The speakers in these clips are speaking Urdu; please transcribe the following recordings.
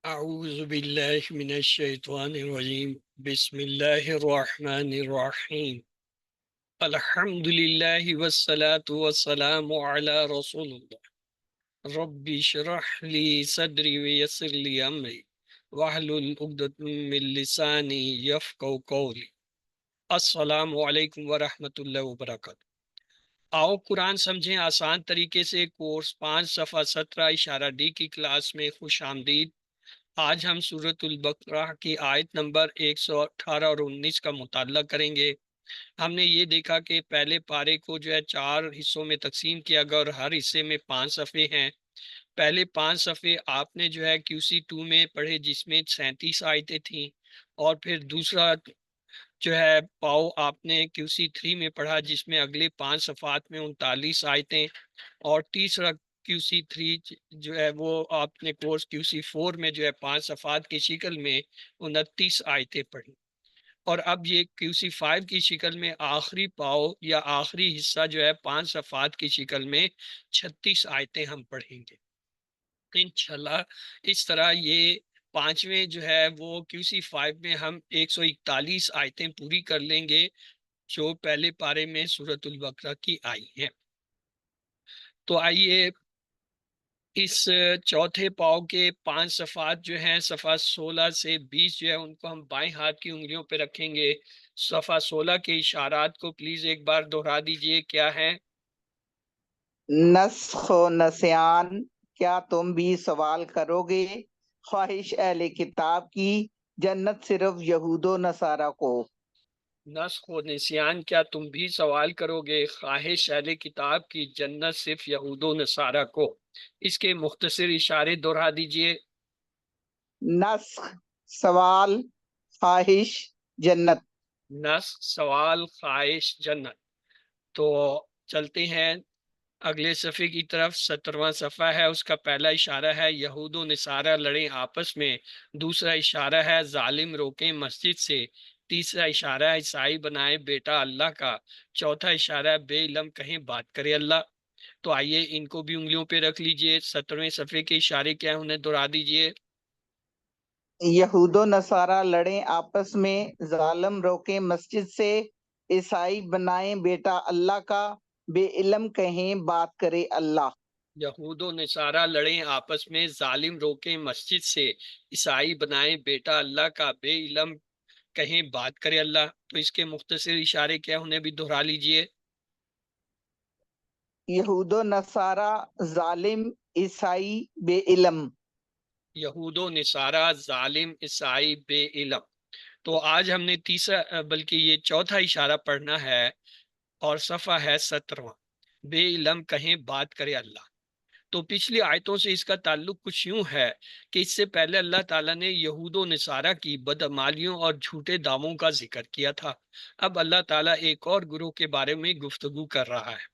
أعوذ بالله من الشيطان الرجيم بسم الله الرحمن الرحيم الحمد لله والصلاة والسلام على رسول الله رب اشرح لي صدري ويسر لي أمري واحلل عقدة من لساني يفقهوا قولي السلام علیکم ورحمۃ اللہ وبرکاتہ۔ آؤ قرآن سمجھیں آسان طریقے سے کورس 5 صفحہ 17 اشارہ ڈی کی کلاس میں خوش آمدید۔ آج ہم سورۃ البقرہ کی آیت نمبر 118 اور 19 کا مطالعہ کریں گے۔ ہم نے یہ دیکھا کہ پہلے پارے کو جو ہے 4 حصوں میں تقسیم کیا گیا اور ہر حصے میں 5 صفحے ہیں۔ پہلے 5 صفحے آپ نے جو ہے QC2 میں پڑھے جس میں 37 آیتیں تھیں، اور پھر دوسرا جو ہے پاؤ آپ نے QC3 میں پڑھا جس میں اگلے 5 صفحات میں 39 آیتیں، اور تیسرا QC3 جو ہے وہ آپ نے کورس QC4 میں جو ہے 5 صفحات کی شکل میں 29 آیتیں پڑھی، اور اب یہ QC5 کی شکل میں آخری پاؤ یا آخری حصہ جو ہے 5 صفحات کی شکل میں 36 آیتیں ہم پڑھیں گے انشاءاللہ۔ اس طرح یہ پانچویں جو ہے وہ QC5 میں ہم 141 آیتیں پوری کر لیں گے جو پہلے پارے میں سورۃ البقرہ کی آئی ہیں۔ تو آئیے اس چوتھے پاؤ کے 5 صفحات جو ہیں صفحہ 16 سے 20 جو ہے ان کو ہم بائیں ہاتھ کی انگلیوں پہ رکھیں گے۔ صفحہ 16 کے اشارات کو پلیز ایک بار دہرا دیجئے، کیا ہے؟ نسخ و نسیان، کیا تم بھی سوال کرو گے؟ خواہش اہل کتاب کی، جنت صرف یہود و نصارہ کو۔ نسخ و نسیان، کیا تم بھی سوال کرو گے؟ خواہش اہل کتاب کی، جنت صرف یہود و نصارہ کو۔ اس کے مختصر اشارے دہرا دیجئے۔ نسخ سوال، خواہش جنت۔ نسخ سوال، خواہش جنت۔ تو چلتے ہیں اگلے صفحے کی طرف۔ 17واں صفحہ ہے، اس کا پہلا اشارہ ہے یہود و نصارہ لڑیں آپس میں، دوسرا اشارہ ہے ظالم روکیں مسجد سے، تیسرا اشارہ ہے عیسائی بنائے بیٹا اللہ کا، چوتھا اشارہ ہے بے علم کہیں بات کرے اللہ۔ تو آئیے ان کو بھی انگلیوں پہ رکھ لیجئے۔ 17ویں صفحے کے اشارے کیا ہیں انہیں دہرا دیجئے۔ یہود و نصارہ لڑیں آپس میں، ظالم روکیں مسجد سے، عیسائی بنائیں بیٹا اللہ کا، بے علم کہیں بات کرے اللہ۔ یہود و نصارہ لڑیں آپس میں، ظالم روکیں مسجد سے، عیسائی بنائیں بیٹا اللہ کا، بے علم کہیں بات کرے اللہ۔ تو اس کے مختصر اشارے کیا انہیں بھی دہرا لیجئے۔ یہود و نصارہ ظالم، عیسائی بے علم۔ یہود و نصارہ ظالم، عیسائی بے علم۔ تو آج ہم نے تیسرا بلکہ یہ چوتھا اشارہ پڑھنا ہے، اور صفحہ ہے 17واں، بے علم کہیں بات کرے اللہ۔ تو پچھلی آیتوں سے اس کا تعلق کچھ یوں ہے کہ اس سے پہلے اللہ تعالیٰ نے یہود و نصارہ کی بدعمالیوں اور جھوٹے دعووں کا ذکر کیا تھا۔ اب اللہ تعالیٰ ایک اور گروہ کے بارے میں گفتگو کر رہا ہے۔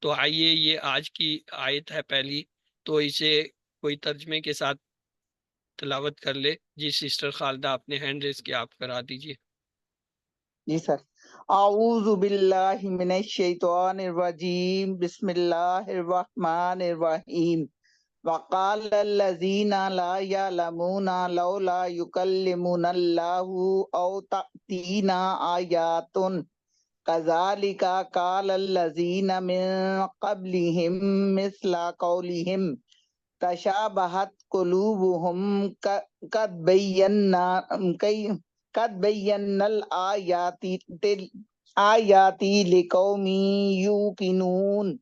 تو آئیے یہ آج کی آیت ہے پہلی، تو اسے کوئی ترجمے کے ساتھ تلاوت کر لے۔ جی سسٹر خالدہ آپ نے ہینڈ ریز کیا، آپ کرا دیجئے۔ جی سر۔ اعوذ باللہ من الشیطان الرجیم، بسم اللہ الرحمن الرحیم۔ وقال الذین لا یعلمون لولا یکلمنا اللہ او تأتینا آیات کذالک قال الذین من قبلہم مثل قولہم تشابہت قلوبہم قد بینا الآیات لقوم یوقنون۔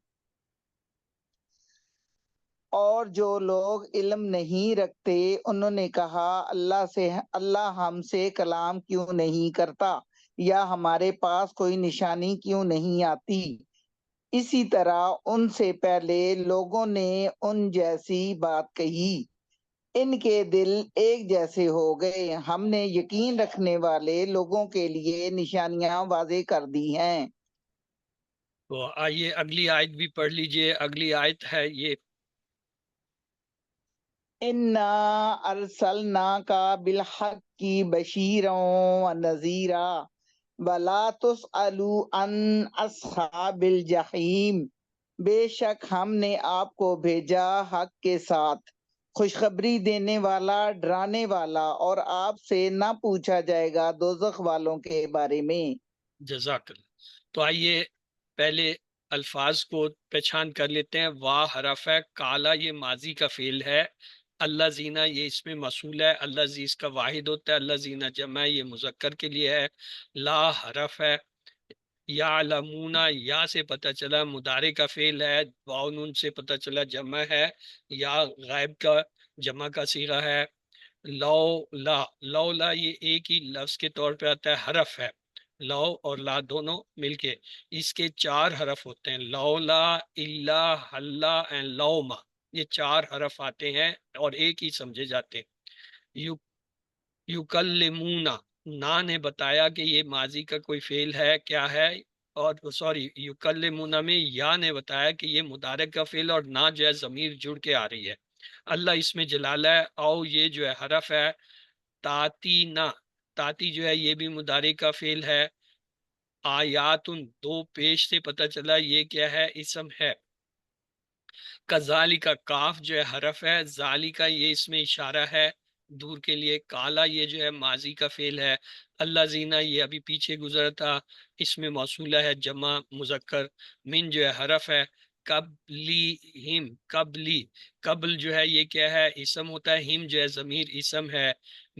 اور جو لوگ علم نہیں رکھتے انہوں نے کہا اللہ ہم سے کلام کیوں نہیں کرتا، یا ہمارے پاس کوئی نشانی کیوں نہیں آتی۔ اسی طرح ان سے پہلے لوگوں نے ان جیسی بات کہی، ان کے دل ایک جیسے ہو گئے۔ ہم نے یقین رکھنے والے لوگوں کے لیے نشانیاں واضح کر دی ہیں۔ تو آئیے اگلی آیت بھی پڑھ لیجئے۔ اگلی آیت ہے یہ، اِنَّا أَرْسَلْنَاكَ بِالْحَقِّ بَشِيرًا وَنَذِيرًا وَلَا تُسْأَلُ عَنْ أَصْحَابِ الْجَحِيمِ۔ بے شک ہم نے آپ کو بھیجا حق کے ساتھ، خوشخبری دینے والا، ڈرانے والا، اور آپ سے نہ پوچھا جائے گا دوزخ والوں کے بارے میں۔ جزاک اللہ۔ تو آئیے پہلے الفاظ کو پہچان کر لیتے ہیں۔ وا حرف ہے، کالا یہ ماضی کا فعل ہے، اللہ زینہ یہ اس میں موصول ہے، اللہ زی اس کا واحد ہوتا ہے، اللہ زینہ جمع ہے، یہ مذکر کے لیے ہے۔ لا حرف ہے، یعلمون یا سے پتہ چلا مضارع کا فعل ہے، واو نون سے پتہ چلا جمع ہے، یا غائب کا جمع کا صیغہ ہے۔ لو لا، لو لا یہ ایک ہی لفظ کے طور پہ آتا ہے، حرف ہے۔ لو اور لا دونوں مل کے اس کے 4 حرف ہوتے ہیں، لولا، الا، حلا اینڈ لوما، یہ 4 حرف آتے ہیں اور ایک ہی سمجھے جاتے ہیں۔ یکلمونا، نا نے بتایا کہ یہ ماضی کا کوئی فعل ہے، کیا ہے، اور سوری یکلمونا میں یا نے بتایا کہ یہ مضارع کا فعل، اور نا جو ہے ضمیر جڑ کے آ رہی ہے، اللہ اس میں جلالہ ہے۔ او یہ جو ہے حرف ہے۔ تاتی نا، تاتی جو ہے یہ بھی مضارع کا فعل ہے۔ آیاتن، دو پیش سے پتہ چلا یہ کیا ہے، اسم ہے۔ کذالک، کاف جو ہے حرف ہے، ذالک یہ اس میں اشارہ ہے دور کے لیے۔ کالا یہ جو ہے ماضی کا فعل ہے۔ اللہ زینہ یہ ابھی پیچھے گزرا تھا، اس میں موصولہ ہے جمع مذکر۔ من جو ہے حرف ہے۔ قبلی ہم، قبلی، قبل جو ہے یہ کیا ہے، اسم ہوتا ہے، ہم جو ہے ضمیر اسم ہے۔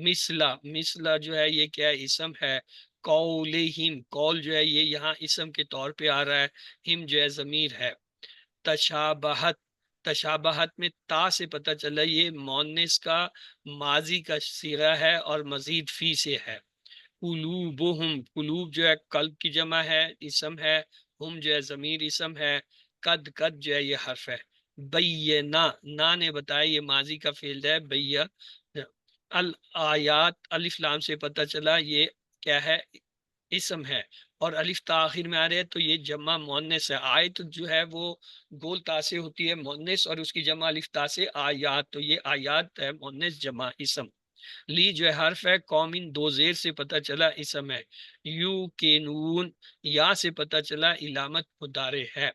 مثلا، مثلا جو ہے یہ کیا ہے، اسم ہے۔ قولہم، قول جو ہے یہ یہاں اسم کے طور پہ آ رہا ہے، ہم جو ہے ضمیر ہے۔ تشابہت، تشابہت میں تا سے پتہ چلا یہ مونس کا ماضی کا صیغہ ہے اور مزید فی سے ہے۔ قلوبہم، قلوب جو ہے قلب کی جمع ہے، اسم ہے، ہم جو ہے ضمیر اسم ہے۔ قد، قد جو ہے یہ حرف ہے۔ بینا، نا نے بتایا یہ ماضی کا فعل ہے، بیا۔ الآیات، الف لام سے پتہ چلا یہ کیا ہے، اسم ہے، اور الف تا آخر میں آ رہے ہیں تو یہ جمع مؤنث ہے۔ آیت جو ہے وہ گول تا سے ہوتی ہے مؤنث، اور اس کی جمع الف تا سے آیات، تو یہ آیات ہے مؤنث جمع اسم۔ لی جو ہے حرف ہے، قومن دو زیر سے پتہ چلا اسم ہے۔ یو کے نون، یا سے پتہ چلا علامت مضارع ہے،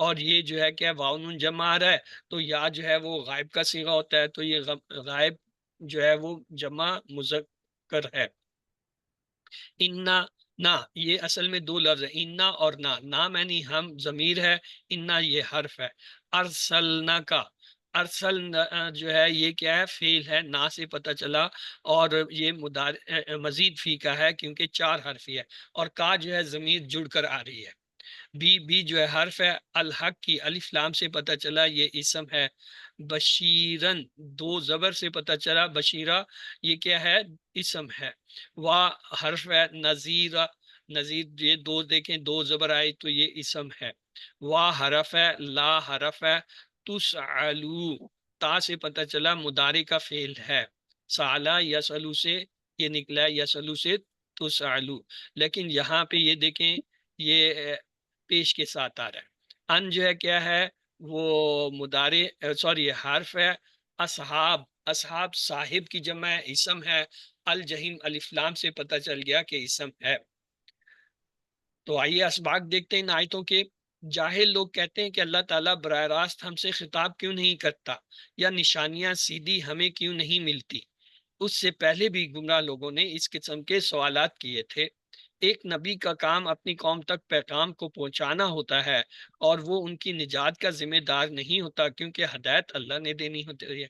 اور یہ جو ہے کیا واو نون جمع آ رہا ہے تو یا جو ہے وہ غائب کا صیغہ ہوتا ہے، تو یہ غائب جو ہے وہ جمع مذکر ہے۔ انا، نا یہ اصل میں 2 لفظ ہے، انا اور نا معنی ہم ضمیر ہے، انا یہ حرف ہے۔ ارسلنا کا، ارسل جو ہے یہ کیا ہے، فعل ہے، نا سے پتہ چلا، اور یہ مزید فی کا ہے کیونکہ 4 حرفی ہے، اور کا جو ہے ضمیر جڑ کر آ رہی ہے۔ بی جو ہے حرف ہے، الحق کی الف لام سے پتہ چلا یہ اسم ہے۔ بشیرن، 2 زبر سے پتہ چلا بشیرہ یہ کیا ہے، اسم ہے۔ وا حرف ہے، نذیرہ، نذیر یہ 2 دیکھیں 2 زبر آئی تو یہ اسم ہے۔ وا حرف ہے، لا حرف ہے۔ تسعلو، تا سے پتہ چلا مضارع کا فعل ہے، سالا یسلو سے یہ نکلا ہے، یسلو سے تسعلو، لیکن یہاں پہ یہ دیکھیں یہ پیش کے ساتھ آ رہا ہے۔ ان جو ہے کیا ہے، وہ مضارع سوری حرف ہے۔ اصحاب، اصحاب صاحب کی جمع ہے، اسم ہے۔ الجحیم الف لام سے پتہ چل گیا کہ اسم ہے۔ تو آئیے اسباق دیکھتے ہیں ان آیتوں کے۔ جاہل لوگ کہتے ہیں کہ اللہ تعالیٰ براہ راست ہم سے خطاب کیوں نہیں کرتا، یا نشانیاں سیدھی ہمیں کیوں نہیں ملتی۔ اس سے پہلے بھی گمراہ لوگوں نے اس قسم کے سوالات کیے تھے۔ ایک نبی کا کام اپنی قوم تک پیغام کو پہنچانا ہوتا ہے، اور وہ ان کی نجات کا ذمہ دار نہیں ہوتا، کیونکہ ہدایت اللہ نے دینی ہوتی ہے۔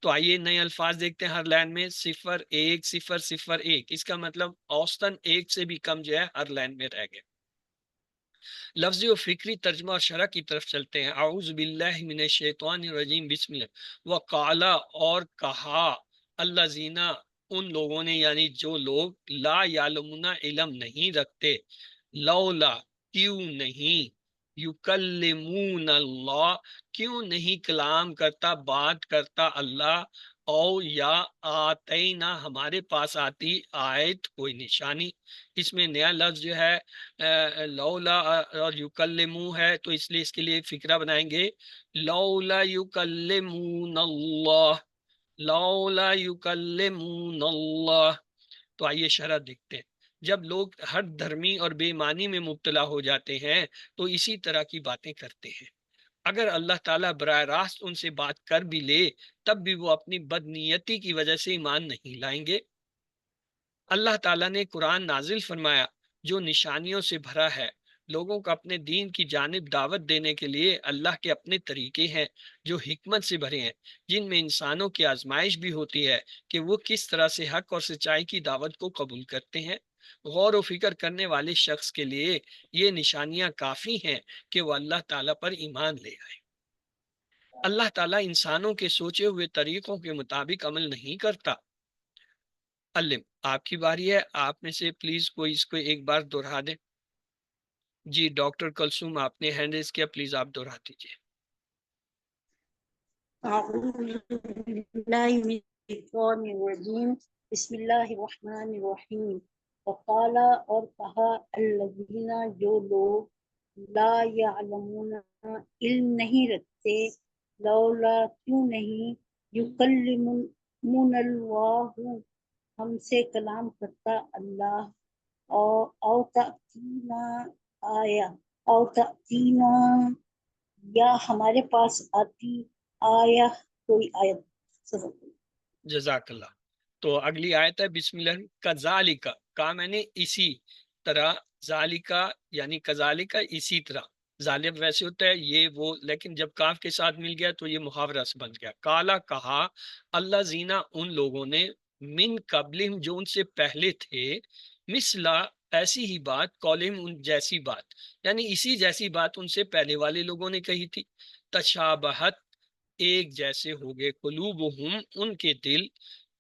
تو آئیے نئے الفاظ دیکھتے ہیں ہر لائن میں۔ 0 1 0 0 1، اس کا مطلب اوسطاً 1 سے بھی کم جو ہے ہر لائن میں رہ گئے۔ لفظی و فکری ترجمہ اور شرح کی طرف چلتے ہیں۔ اعوذ باللہ من الشیطان الرجیم، بسم اللہ۔ وقالا، اور کہا، اللہ زینہ ان لوگوں نے، یعنی جو لوگ لا یعلمون علم نہیں رکھتے، لولا کیوں نہیں، یکلمون اللہ کیوں نہیں کلام کرتا بات کرتا اللہ، او یا آتینا ہمارے پاس آتی آیت کوئی نشانی۔ اس میں نیا لفظ جو ہے لولا اور یکلمو ہے، تو اس لیے اس کے لیے فکرہ بنائیں گے، لولا یکلمون اللہ، لولا یکلمون اللہ۔ تو آئیے شرح دیکھتے ہیں۔ جب لوگ ہر دھرمی اور بے ایمانی میں مبتلا ہو جاتے ہیں تو اسی طرح کی باتیں کرتے ہیں۔ اگر اللہ تعالیٰ براہ راست ان سے بات کر بھی لے تب بھی وہ اپنی بدنیتی کی وجہ سے ایمان نہیں لائیں گے۔ اللہ تعالیٰ نے قرآن نازل فرمایا جو نشانیوں سے بھرا ہے۔ لوگوں کو اپنے دین کی جانب دعوت دینے کے لیے اللہ کے اپنے طریقے ہیں جو حکمت سے بھرے ہیں، جن میں انسانوں کی آزمائش بھی ہوتی ہے کہ وہ کس طرح سے حق اور سچائی کی دعوت کو قبول کرتے ہیں۔ غور و فکر کرنے والے شخص کے لیے یہ نشانیاں کافی ہیں کہ وہ اللہ تعالیٰ پر ایمان لے آئے۔ اللہ تعالیٰ انسانوں کے سوچے ہوئے طریقوں کے مطابق عمل نہیں کرتا۔ علم آپ کی باری ہے، آپ میں سے پلیز کوئی اس کو ایک بار دہرا دیں۔ جی ڈاکٹر کلثوم آپ نے ہینڈ ریز کیا، پلیز آپ دہرا دیجیے۔ اعوذ باللہ من الشیطان الرجیم بسم اللہ الرحمن الرحیم۔ وقال اور کہا الذین جو لوگ لا یعلمون علم نہیں رکھتے، لولا کیوں نہیں یکلمون اللہ ہم سے کلام کرتا اللہ، او تأتینا آیا او تأتینا یا ہمارے پاس آتی آیا کوئی آیت۔ صدق اللہ۔ جزاک اللہ۔ تو اگلی آیت ہے بسم اللہ کذالک، کہا میں نے اسی طرح، ذالکا یعنی کذالک اسی طرح، ظالب ویسے ہوتا ہے یہ وہ، لیکن جب کاف کے ساتھ مل گیا تو یہ محاورہ سے بن گیا۔ کالا کہا اللہ زینا ان لوگوں نے، من قبلہم جو ان سے پہلے تھے، مثلا ایسی ہی بات، قولہم ان جیسی بات، یعنی اسی جیسی بات ان سے پہلے والے لوگوں نے کہی تھی۔ تشابہت ایک جیسے ہو گئے، قلوبہم ان کے دل،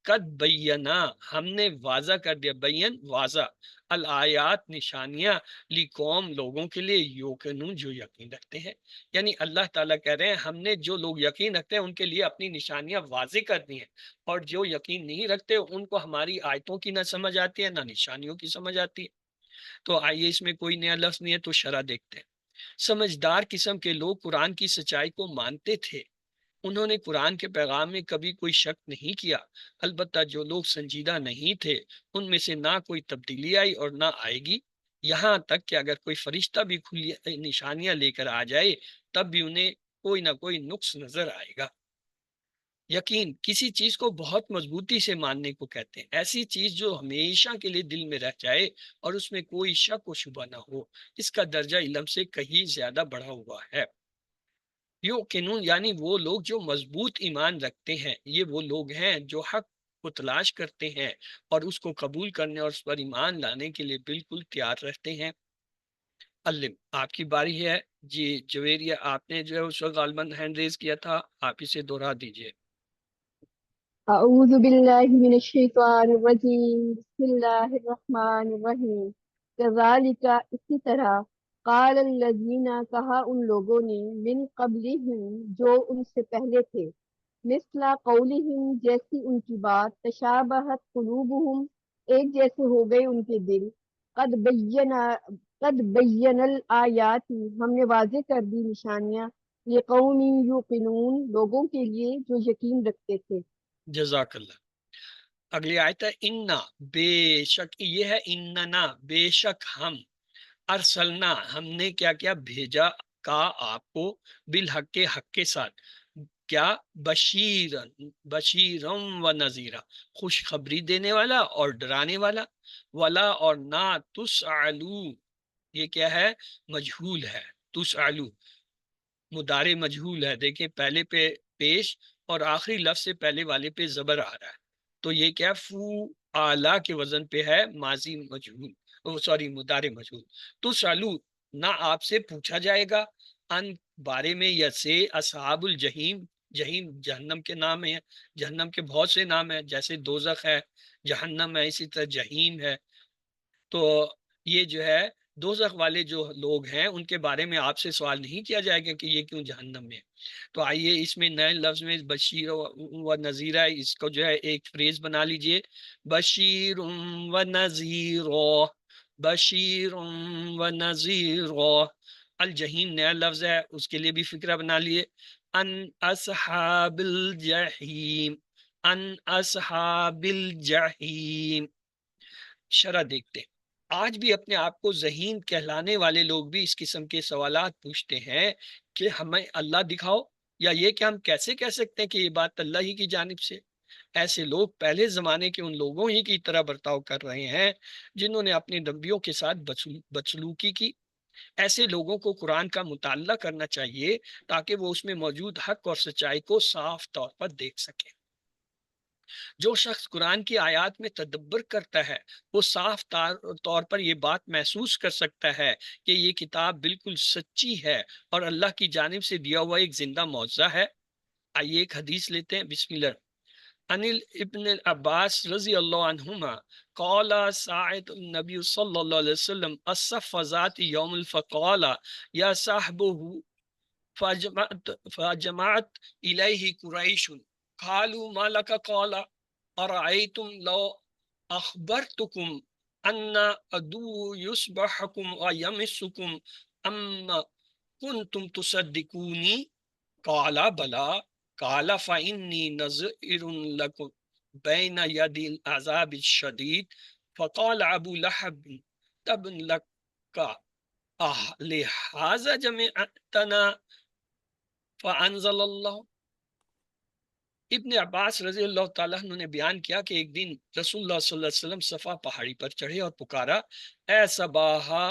قد بینا ہم نے واضح کر دیا، بین واضح، الآیات نشانیاں، لی قوم لوگوں کے لیے، یوقنون جو یقین رکھتے ہیں۔ یعنی اللہ تعالیٰ کہہ رہے ہیں ہم نے جو لوگ یقین رکھتے ہیں ان کے لیے اپنی نشانیاں واضح کر دی ہیں، اور جو یقین نہیں رکھتے ان کو ہماری آیتوں کی نہ سمجھ آتی ہے نہ نشانیوں کی سمجھ آتی ہے۔ تو آئیے اس میں کوئی نیا لفظ نہیں ہے تو شرح دیکھتے ہیں۔ سمجھدار قسم کے لوگ قرآن کی سچائی کو مانتے تھے، انہوں نے قرآن کے پیغام میں کبھی کوئی شک نہیں کیا۔ البتہ جو لوگ سنجیدہ نہیں تھے ان میں سے نہ کوئی تبدیلی آئی اور نہ آئے گی، یہاں تک کہ اگر کوئی فرشتہ بھی کھلی نشانیاں لے کر آ جائے تب بھی انہیں کوئی نہ کوئی نقص نظر آئے گا۔ یقین کسی چیز کو بہت مضبوطی سے ماننے کو کہتے ہیں، ایسی چیز جو ہمیشہ کے لیے دل میں رہ جائے اور اس میں کوئی شک و شبہ نہ ہو، اس کا درجہ علم سے کہیں زیادہ بڑھا ہوا ہے۔ یوقنون یعنی وہ لوگ جو مضبوط ایمان رکھتے ہیں، یہ وہ لوگ ہیں جو حق کو تلاش کرتے ہیں اور اس کو قبول کرنے اور اس پر ایمان لانے کے لیے بالکل تیار رہتے ہیں۔ علم آپ کی باری ہے۔ جی جویریہ آپ نے جو ہے اس وقت غالباً ہینڈ ریز کیا تھا، آپ اسے دوہرا دیجئے۔ اعوذ باللہ من الشیطان الرجیم بسم اللہ الرحمن الرحیم۔ کذالک اسی طرح، قال الذین کہا ان لوگوں نے، من قبلہم جو ان سے پہلے تھے، مثل قولہم جیسی ان کی بات، تشابہت قلوبہم ایک جیسے ہو گئے ان کے دل، قد بین الآیات ہم نے واضح کر دی نشانیاں، لقوم یوقنون لوگوں کے لیے جو یقین رکھتے تھے۔ جزاک اللہ۔ اگلی آیت ہے اننا بے شک، یہ ہے اننا بے شک ہم، ارسلنا ہم نے کیا کیا بھیجا، کا آپ کو، بالحق کے حق کے ساتھ، کیا بشیرم و نذیرہ خوشخبری دینے والا اور ڈرانے والا، ولا اور نہ تسعلو یہ کیا ہے مجہول ہے، تسعلو مدارے مجہول ہے، دیکھیں پہلے پہ پیش اور آخری لفظ سے پہلے والے پہ زبر آ رہا ہے، تو یہ کیا فو آلہ کے وزن پہ ہے، ماضی مجہول، سوری مدارے مجہول۔ تو سالو نہ آپ سے پوچھا جائے گا، ان بارے میں، یا سے اصحاب الجحیم، جہیم جہنم کے نام ہے، جہنم کے بہت سے نام ہیں، جیسے دوزخ ہے، جہنم ہے، اسی طرح جہیم ہے۔ تو یہ جو ہے دوزخ والے جو لوگ ہیں ان کے بارے میں آپ سے سوال نہیں کیا جائے گا کہ یہ کیوں جہنم میں ہے۔ تو آئیے اس میں نئے لفظ میں بشیر و نذیرہ، اس کو جو ہے ایک فریز بنا لیجئے، بشیر و نذیر، بشیر و نذیر۔ الجحیم نیا لفظ ہے، اس کے لیے بھی فکرہ بنا لیے، ان اصحاب الجحیم، ان اصحاب الجحیم۔ شرح دیکھتے ہیں۔ آج بھی اپنے آپ کو ذہین کہلانے والے لوگ بھی اس قسم کے سوالات پوچھتے ہیں کہ ہمیں اللہ دکھاؤ، یا یہ کہ ہم کیسے کہہ سکتے ہیں کہ یہ بات اللہ ہی کی جانب سے۔ ایسے لوگ پہلے زمانے کے ان لوگوں ہی کی طرح برتاؤ کر رہے ہیں جنہوں نے اپنی نبیوں کے ساتھ بدسلوکی کی۔ ایسے لوگوں کو قرآن کا مطالعہ کرنا چاہیے تاکہ وہ اس میں موجود حق اور سچائی کو صاف طور پر دیکھ سکیں۔ جو شخص قرآن کی آیات میں تدبر کرتا ہے وہ صاف طور پر یہ بات محسوس کر سکتا ہے کہ یہ کتاب بالکل سچی ہے اور اللہ کی جانب سے دیا ہوا ایک زندہ معجزہ ہے۔ آئیے ایک حدیث لیتے ہیں، بسم اللہ۔ انل ابن عباس رضی اللہ عنہما قال ساعد النبی صلی اللہ علیہ وسلم الصف ذات یوم الفقال یا صاحبہ فجمعت الیہ قریش قالوا ما لك قال ارأيتم لو اخبرتكم ان عدو يصبحكم ويمسكم اما كنتم تصدقوني قال بلى قال فإني نذير لكم بين يدي العذاب الشديد فقال أبو لهب تبا لك لهذا جمعتنا فأنزل الله۔ ابن عباس رضی اللہ تعالیٰ عنہ نے بیان کیا کہ ایک دن رسول اللہ صلی اللہ علیہ وسلم صفا پہاڑی پر چڑھے اور پکارا، اے صباحا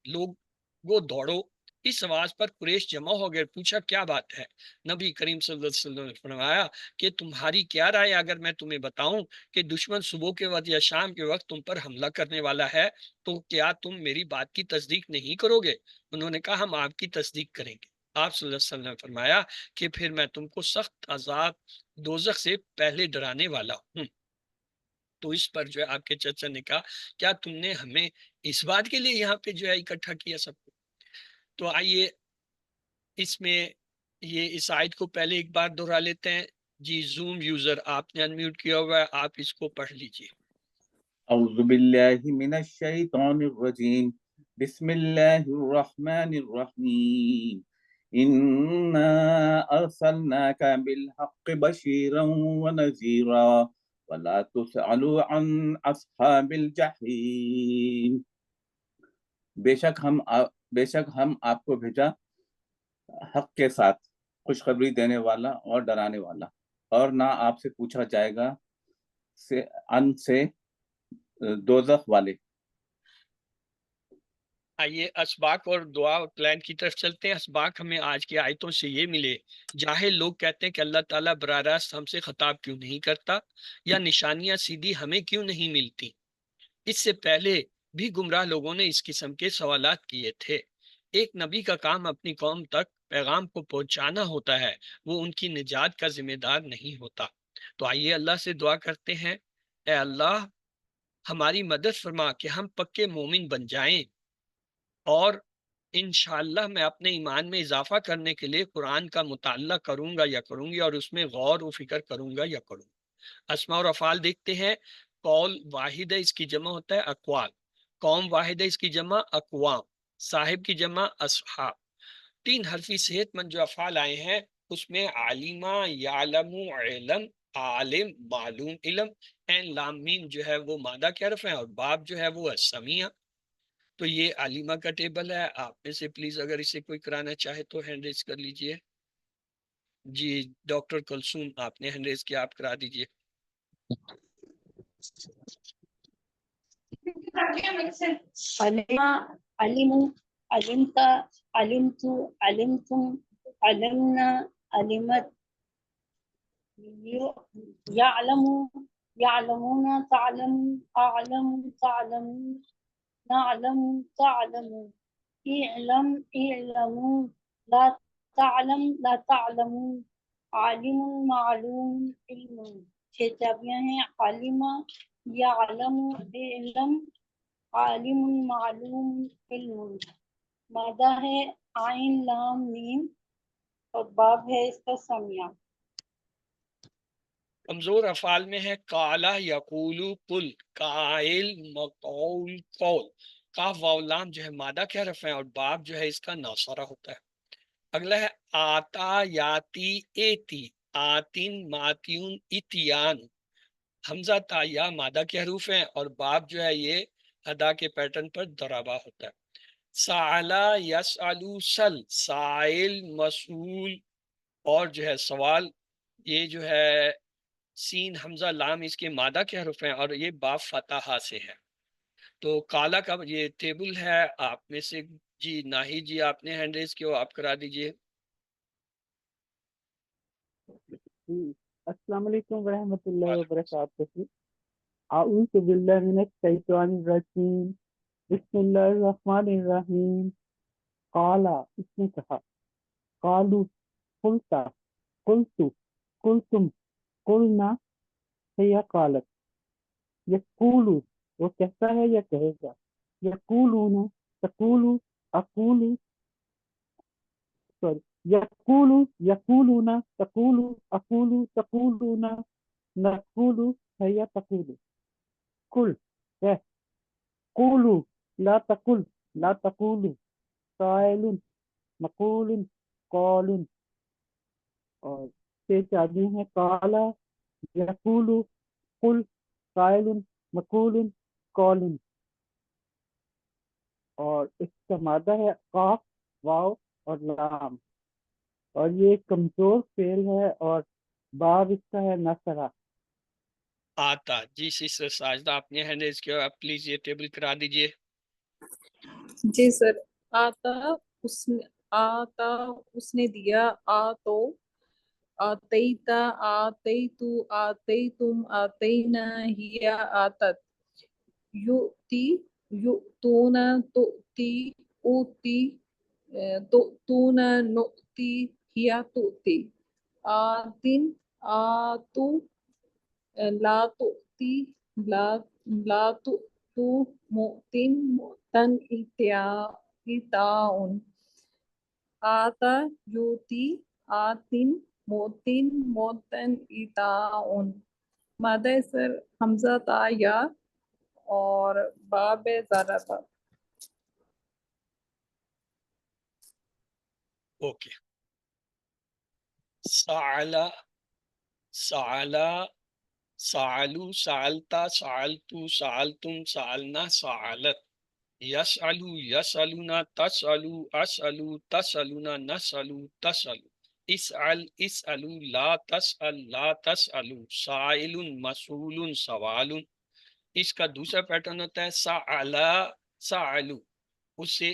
لوگو دوڑو۔ اس آواز پر قریش جمع ہو گئے، پوچھا کیا بات ہے؟ نبی کریم صلی اللہ علیہ وسلم نے فرمایا کہ تمہاری کیا رائے اگر میں تمہیں بتاؤں کہ دشمن صبح کے وقت یا شام کے وقت تم پر حملہ کرنے والا ہے تو کیا تم میری بات کی تصدیق نہیں کرو گے؟ انہوں نے کہا ہم آپ کی تصدیق کریں گے۔ آپ صلی اللہ علیہ وسلم نے فرمایا کہ پھر میں تم کو سخت عذاب دوزخ سے پہلے ڈرانے والا ہوں۔ تو اس پر جو ہے آپ کے چچا نے کہا کیا تم نے ہمیں اس بات کے لیے یہاں پہ جو ہے اکٹھا کیا سب کو؟ تو آئیے اس میں یہ اس آیت کو پہلے ایک بار دہرا لیتے ہیں۔ جی زوم یوزر آپ نے انمیوٹ کیا ہوا ہے، آپ اس کو پڑھ لیجئے۔ اعوذ باللہ من الشیطان الرجیم، بسم اللہ الرحمن الرحیم، انا ارسلناک بالحق بشیرا ونذیرا ولا تسأل عن اصحاب الجحیم۔ بے شک ہم آپ کو بھیجا حق کے ساتھ خوشخبری دینے والا اور ڈرانے والا، اور نہ آپ سے پوچھا جائے گا ان سے دوزخ والے۔ آئیے اسباق اور دعا اور پلان کی طرف چلتے ہیں۔ اسباق ہمیں آج کی آیتوں سے یہ ملے، جاہل لوگ کہتے ہیں کہ اللہ تعالیٰ براہ راست ہم سے خطاب کیوں نہیں کرتا، یا نشانیاں سیدھی ہمیں کیوں نہیں ملتی۔ اس سے پہلے بھی گمراہ لوگوں نے اس قسم کے سوالات کیے تھے۔ ایک نبی کا کام اپنی قوم تک پیغام کو پہنچانا ہوتا ہے، وہ ان کی نجات کا ذمہ دار نہیں ہوتا۔ تو آئیے اللہ سے دعا کرتے ہیں، اے اللہ ہماری مدد فرما کہ ہم پکے مومن بن جائیں، اور انشاءاللہ میں اپنے ایمان میں اضافہ کرنے کے لیے قرآن کا مطالعہ کروں گا یا کروں گی، اور اس میں غور و فکر کروں گا یا کروں گا۔ اسماء اور افعال دیکھتے ہیں۔ قول واحد ہے، اس کی جمع ہوتا ہے اقوال۔ قوم واحد ہے، اس کی جمع اقوام۔ صاحب کی جمع اصحاب۔ تین حرفی صحت مند جو افعال آئے ہیں اس میں عالمہ، یعلم، علم، عالم، معلوم، علم۔ این لام میم جو ہے وہ مادہ کے حرف ہیں، اور باب جو ہے وہ السمیہ۔ تو یہ عالمہ کا ٹیبل ہے، آپ میں سے پلیز اگر اسے کوئی کرانا چاہے تو ہینڈ ریز کر لیجئے۔ جی ڈاکٹر کلثوم آپ نے ہینڈ ریز کیا، آپ کرا دیجئے۔ علم، علمت، علمت، علمتم، علمنا، علمت، يعلم، يعلمون، تعلم، أعلم، تعلمون، نعلم، تعلمون، اعلم، اعلموا، لا تعلم، لا تعلمون، عالم، معلوم، علم۔ چھ چابیاں ہیں، عالمہ، یعلم، علم، عالم، معلوم، علم۔ مادہ ہے عین لام میم، اور باب ہے اس کا سمیہ۔ کمزور افعال میں ہے قالا، یقولو، قل، قائل، مقول، قول۔ کاف واو لام جو ہے مادہ کے حرف ہیں، اور باب جو ہے اس کا ناصرہ ہوتا ہے۔ اگلا ہے آتا، یاتی، ایتی، آتین، ماتیون، اتیان۔ حمزہ تا یا مادہ کے حروف ہیں، اور باب جو ہے یہ ادا کے پیٹرن پر ضربہ ہوتا ہے. سعلا یسعلو سل، سائل مسئول اور جو ہے سوال، یہ جو ہے سین حمزہ لام اس کے مادہ کے حرف ہیں اور یہ با فتحہ سے ہے. تو کالا کا یہ ٹیبل ہے. آپ میں سے جی ناہی جی آپ نے ہینڈ ریز کیا، آپ کرا دیجئے. السلام علیکم ورحمۃ اللہ وبرکاتہ. اعوذ باللہ من الشیطان الرجیم. بسم اللہ الرحمن الرحیم. قالا، اس نے کہا. قالو، قلتا، قلتو، قلتم، قلنا، یا قالت. یقولو، وہ کہتا ہے یا کہے گا. یقولون، تقولو، اقولو، سوری، یقولو، یقولون، تقولو، اقولو، تقولون، نقولو ہے یا تقولو. کل ہے. قولو، لا تقل، لا تقولو. قائل، مقول، قول. اور چھ چابیاں ہیں. قالا، یقولو، قل، قائل، مقول، قول. اور اس کا مادہ ہے قاف، واو اور لام. اور یہ ایک کمزور فعل ہے اور باب اس کا ہے نصرہ. آتا. جی سسٹر ساجدہ آپ نے ہینڈ ریز کیا، آپ پلیز یہ ٹیبل کرا دیجئے. جی سر. آتا اس نے دیا. آتو، آتیتا، آتیتو، آتیتم، آتینا، ہیا آتت. یؤتی، یؤتون، تؤتی، اوتی، تؤتون، نؤتی، ہیا تؤتی. آتن، آتو، لا تؤتی، لا تؤتو، مؤتن، مؤتن، ایتاؤن. آتا، یوتی، آتن، موتن، موتن، ایتاؤن. مادہ سر حمزہ تا یا اور باب زارہ تا. اوکے. سعلا، سعلا، سعلو، سعلتا، سعلتو، سعلتم، سعلنا، سعلت. یسعلو، یسعلونا، تسعلو، اسعلو، تسعلونا، نسعلو، تسعلو. اسعل، اسعلو، لا تسعل، لا تسعلو. سائل، مسئول، سوال. اس کا دوسرا پیٹرن ہوتا ہے سعلا، سعلو، اسے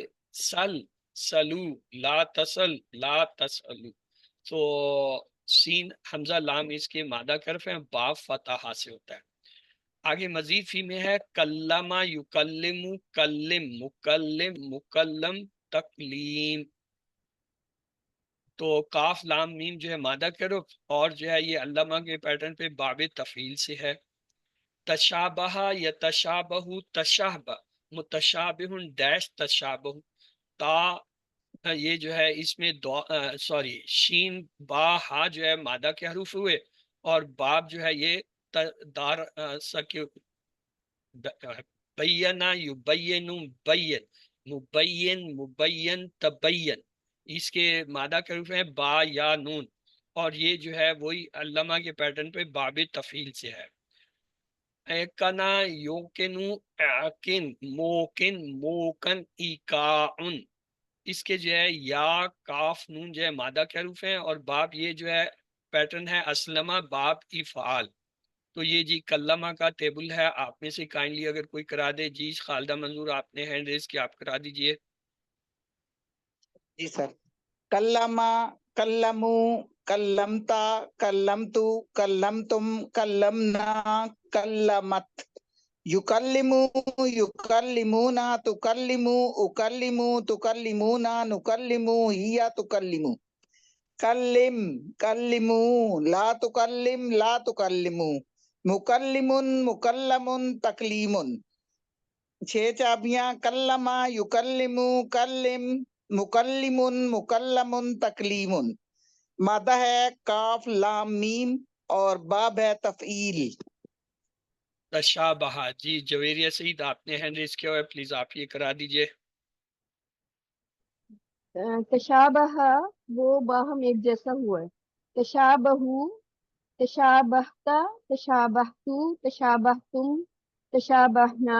سل، سلو، لا تسل، لا تسلو. تو سین حمزہ لام اس کے مادہ کرف ہیں، باب فتحہ سے ہوتا ہے. آگے مزید فی میں ہے کلمہ، یکلم، کلم، مکلم، مکلم، تکلیم. تو کاف لام میم جو ہے مادہ کرف اور جو ہے یہ علامہ کے پیٹرن پہ باب تفعیل سے ہے. تشابہ، یتشابہ، تشابہ، متشابہ ڈیش تشابہ. تا یہ جو ہے اس میں سوری شین با ہا جو ہے مادہ کے حروف ہوئے اور باب جو ہے یہ دار بینا، یبین، بین، مبین، مبین، تبین. اس کے مادہ کے حروف ہیں با یا نون اور یہ جو ہے وہی علامہ کے پیٹرن پہ باب تفعیل سے ہے. ایکنا، یوکنو، اعکن، موکن، موکن، ایکاؤن. اس کے جو ہے یا کاف نون جو ہے مادہ کے حروف ہیں اور باب یہ جو ہے پیٹرن ہے اسلمہ، باب افعال. تو یہ جی کلمہ کا ٹیبل ہے. آپ میں سے کائنڈلی اگر کوئی کرا دے. جی خالدہ منظور آپ نے ہینڈ ریز کیا، آپ کرا دیجئے. جی سر. کلما، کلمو، کلمتا، کلمتو، کلمتم، کلمنا، کلمت. یکلمو، یکلمونا، تکلمو، اکلمو، تکلمونا، نکلمو، ہیا تکلمو. کلم، کلمو، لا تکلم، لا تکلمو. McCullum, McCullum, تکلیم. چھ چابیاں کلمہ، یکلمو، کلم، مکلم، مکلم، تکلیم. مادہ ہے کاف لام میم اور باب ہے تفعیل. تشابہ. جی جویریہ سعید آپ نے ہینڈ ریز کیا ہے، پلیز آپ یہ کرا دیجئے. تشابہ، وہ باہم ایک جیسا ہوا ہے. تشابہ، تشابہتا، تشابہتو، تشابہتم، تشابہنا،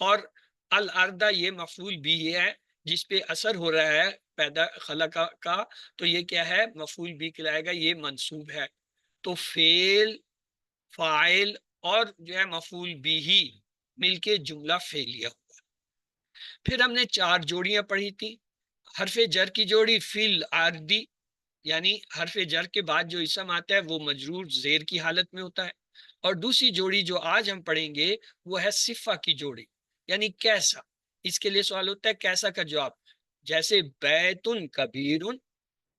اور الارض یہ مفعول بھی ہے جس پہ اثر ہو رہا ہے پیدا خلق کا، تو یہ کیا ہے؟ مفعول بھی کہلائے گا، یہ منصوب ہے۔ تو فعل، فاعل اور جو ہے مفعول بھی ہی مل کے جملہ فعلیہ ہوا۔ پھر ہم نے 4 جوڑیاں پڑھی تھی۔ حرف جر کی جوڑی فیل عارضی، یعنی حرف جر کے بعد جو اسم آتا ہے وہ مجرور زیر کی حالت میں ہوتا ہے۔ اور دوسری جوڑی جو آج ہم پڑھیں گے وہ ہے صفہ کی جوڑی، یعنی کیسا۔ اس کے لیے سوال ہوتا ہے کیسا کا جواب، جیسے بیتن کبیرن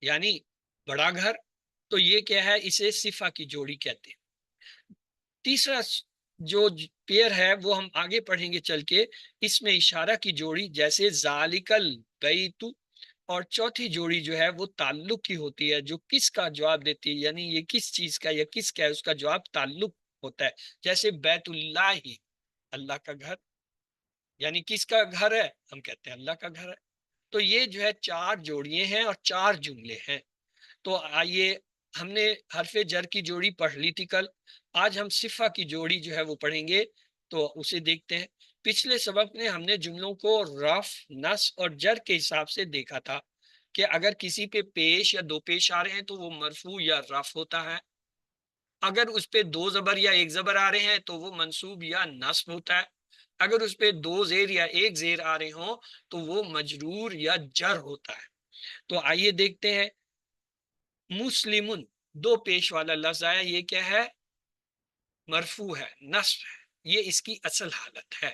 یعنی بڑا گھر، تو یہ کیا ہے؟ اسے صفہ کی جوڑی کہتے ہیں۔ تیسرا جو پیئر ہے وہ ہم آگے پڑھیں گے چل کے، اس میں اشارہ کی جوڑی جیسے ذالکل بیت، اور چوتھی جوڑی جو ہے وہ تعلق کی ہوتی ہے، جو کس کا جواب دیتی ہے، یعنی یہ کس چیز کا یا کس کا ہے، اس کا جواب تعلق ہوتا ہے۔ جیسے بیت اللہ ہی، اللہ کا گھر، یعنی کس کا گھر ہے؟ ہم کہتے ہیں اللہ کا گھر ہے۔ تو یہ جو ہے 4 جوڑیاں ہیں اور 4 جملے ہیں۔ تو آئیے، ہم نے حرف جر کی جوڑی پڑھ لی تھی کل، آج ہم صفہ کی جوڑی جو ہے وہ پڑھیں گے، تو اسے دیکھتے ہیں۔ پچھلے سبق میں ہم نے جملوں کو رفع، نصب اور جر کے حساب سے دیکھا تھا کہ اگر کسی پہ پیش یا دو پیش آ رہے ہیں تو وہ مرفوع یا رفع ہوتا ہے، اگر اس پہ 2 زبر یا 1 زبر آ رہے ہیں تو وہ منصوب یا نصب ہوتا ہے، اگر اس پہ 2 زیر یا 1 زیر آ رہے ہوں تو وہ مجرور یا جر ہوتا ہے۔ تو آئیے دیکھتے ہیں۔ مسلمن 2 پیش والا لفظ آیا، یہ کیا ہے؟ مرفوع ہے، نصب ہے، یہ اس کی اصل حالت ہے۔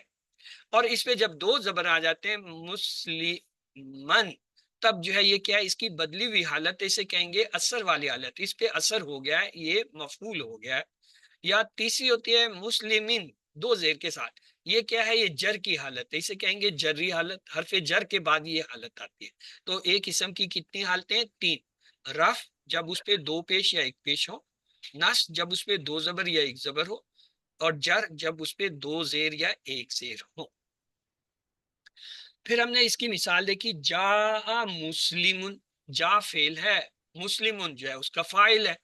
اور اس پہ جب 2 زبر آ جاتے ہیں مسلمن، تب جو ہے یہ کیا ہے؟ اس کی بدلی ہوئی حالت، اسے کہیں گے اثر والی حالت، اس پہ اثر ہو گیا ہے، یہ مفعول ہو گیا ہے۔ یا تیسری ہوتی ہے مسلمین 2 زیر کے ساتھ، یہ کیا ہے؟ یہ جر کی حالت ہے، اسے کہیں گے جری حالت، حرف جر کے بعد یہ حالت آتی ہے۔ تو ایک اسم کی کتنی حالتیں؟ 3۔ رفع جب اس پہ 2 پیش یا 1 پیش ہو، نصب جب اس پہ 2 زبر یا 1 زبر ہو، اور جر جب اس پہ 2 زیر یا 1 زیر ہو۔ پھر ہم نے اس کی مثال دیکھی، جا مسلمن، جا فعل ہے، مسلمن جو ہے اس کا فاعل ہے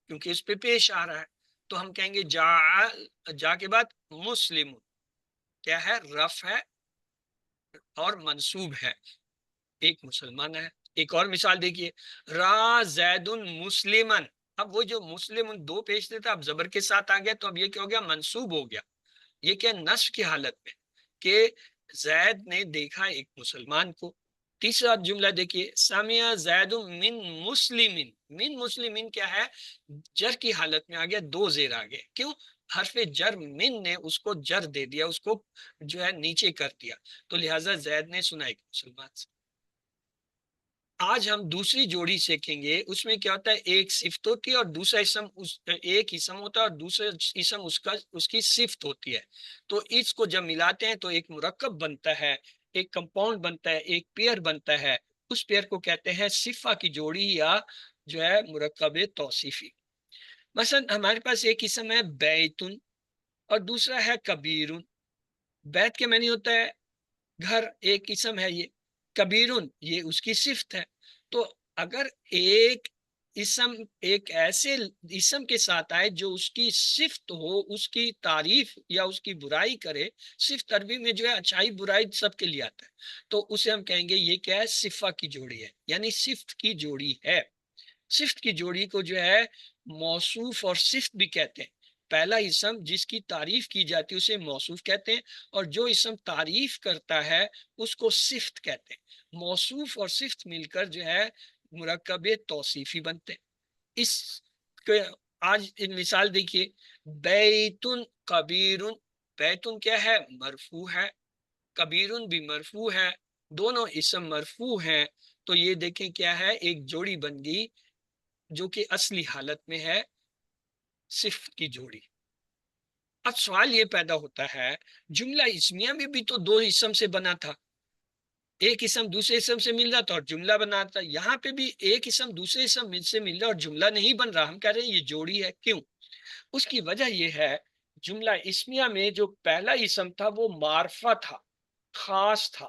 کیونکہ اس پہ پیش آ رہا ہے، تو ہم کہیں گے جا کے بعد مسلم کیا ہے؟ رفع ہے اور منصوب ہے، ایک مسلمان ہے۔ ایک اور مثال دیکھیے، را زید مسلمن، اب وہ جو مسلم 2 پیش دیتا اب زبر کے ساتھ آ گیا، تو اب یہ کیا ہو گیا؟ منصوب ہو گیا۔ یہ کیا؟ نصب کی حالت میں کہ زید نے دیکھا ایک مسلمان کو۔ تیسرا جملہ دیکھیے، سمع زید من مسلمین، من مسلمین کیا ہے؟ جر کی حالت میں آ گیا، 2 زیر آ گئے، کیوں؟ حرف جر من نے اس کو جر دے دیا، اس کو جو ہے نیچے کر دیا، تو لہٰذا زید نے سنا ایک مسلمان سے۔ آج ہم دوسری جوڑی سیکھیں گے، اس میں کیا ہوتا ہے؟ ایک صفت ہوتی ہے اور دوسرا اسم، ایک اسم ہوتا ہے اور دوسرا اسم اس کی صفت ہوتی ہے۔ تو اس کو جب ملاتے ہیں تو ایک مرکب بنتا ہے، ایک کمپاؤنڈ بنتا ہے، ایک پیئر بنتا ہے، اس پیئر کو کہتے ہیں صفہ کی جوڑی یا جو ہے مرکب توصیفی۔ مثلا ہمارے پاس ایک اسم ہے بیتن اور دوسرا ہے کبیرن۔ بیت کے معنی ہوتا ہے گھر، ایک اسم ہے یہ، کبیرن یہ اس کی صفت ہے۔ تو اگر ایک اسم ایک ایسے اسم کے ساتھ آئے جو اس کی صفت ہو، اس کی تعریف یا اس کی برائی کرے، صفت عربی میں جو ہے اچھائی برائی سب کے لیے آتا ہے، تو اسے ہم کہیں گے یہ کیا ہے؟ صفہ کی جوڑی ہے، یعنی صفت کی جوڑی ہے۔ صفت کی جوڑی کو جو ہے موصوف اور صفت بھی کہتے ہیں۔ پہلا اسم جس کی تعریف کی جاتی ہے اسے موصوف کہتے ہیں، اور جو اسم تعریف کرتا ہے اس کو صفت کہتے ہیں۔ موصوف اور صفت مل کر جو ہے مرکب توصیفی بنتے ہیں۔ اس کے آج مثال دیکھیے، بیتن کبیرن، بیتن کیا ہے؟ مرفوع ہے، کبیرن بھی مرفوع ہے، دونوں اسم مرفوع ہیں، تو یہ دیکھیں کیا ہے؟ ایک جوڑی بن گئی جو کہ اصلی حالت میں ہے صفت کی جوڑی۔ اب سوال یہ پیدا ہوتا ہے، جملہ اسمیہ میں بھی تو 2 اسم سے بنا تھا، ایک اسم دوسرے اسم سے مل رہا تھا اور جملہ بنا تھا، یہاں پہ بھی ایک اسم دوسرے اسم سے مل رہا اور جملہ نہیں بن رہا، ہم کہہ رہے ہیں یہ جوڑی ہے۔ کیوں؟ اس کی وجہ یہ ہے، جملہ اسمیہ میں جو پہلا اسم تھا وہ معرفہ تھا، خاص تھا،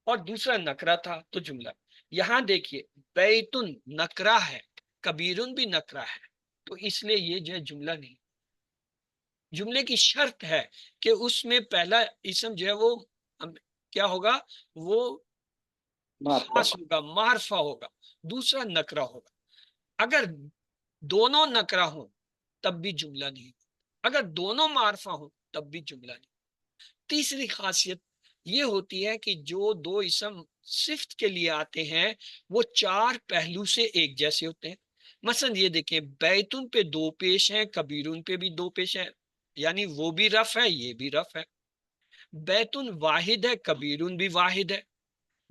اور دوسرا نکرہ تھا، تو جملہ۔ یہاں دیکھیے بیتن نکرہ ہے، کبیرن بھی نکرہ ہے، تو اس لیے یہ جو ہے جملہ نہیں۔ جملے کی شرط ہے کہ اس میں پہلا اسم جو ہے وہ کیا ہوگا، وہ خاص ہوگا، معرفہ ہوگا، دوسرا نکرہ ہوگا۔ اگر دونوں نکرہ ہوں تب بھی جملہ نہیں، اگر دونوں معرفہ ہوں تب بھی جملہ نہیں۔ تیسری خاصیت یہ ہوتی ہے کہ جو دو اسم صفت کے لیے آتے ہیں وہ چار پہلو سے ایک جیسے ہوتے ہیں۔ مثلا یہ دیکھیں، بیتن پہ دو پیش ہیں، کبیرن پہ بھی دو پیش ہیں، یعنی وہ بھی رف ہے، یہ بھی رف ہے۔ بیتن واحد ہے، کبیرن بھی واحد ہے۔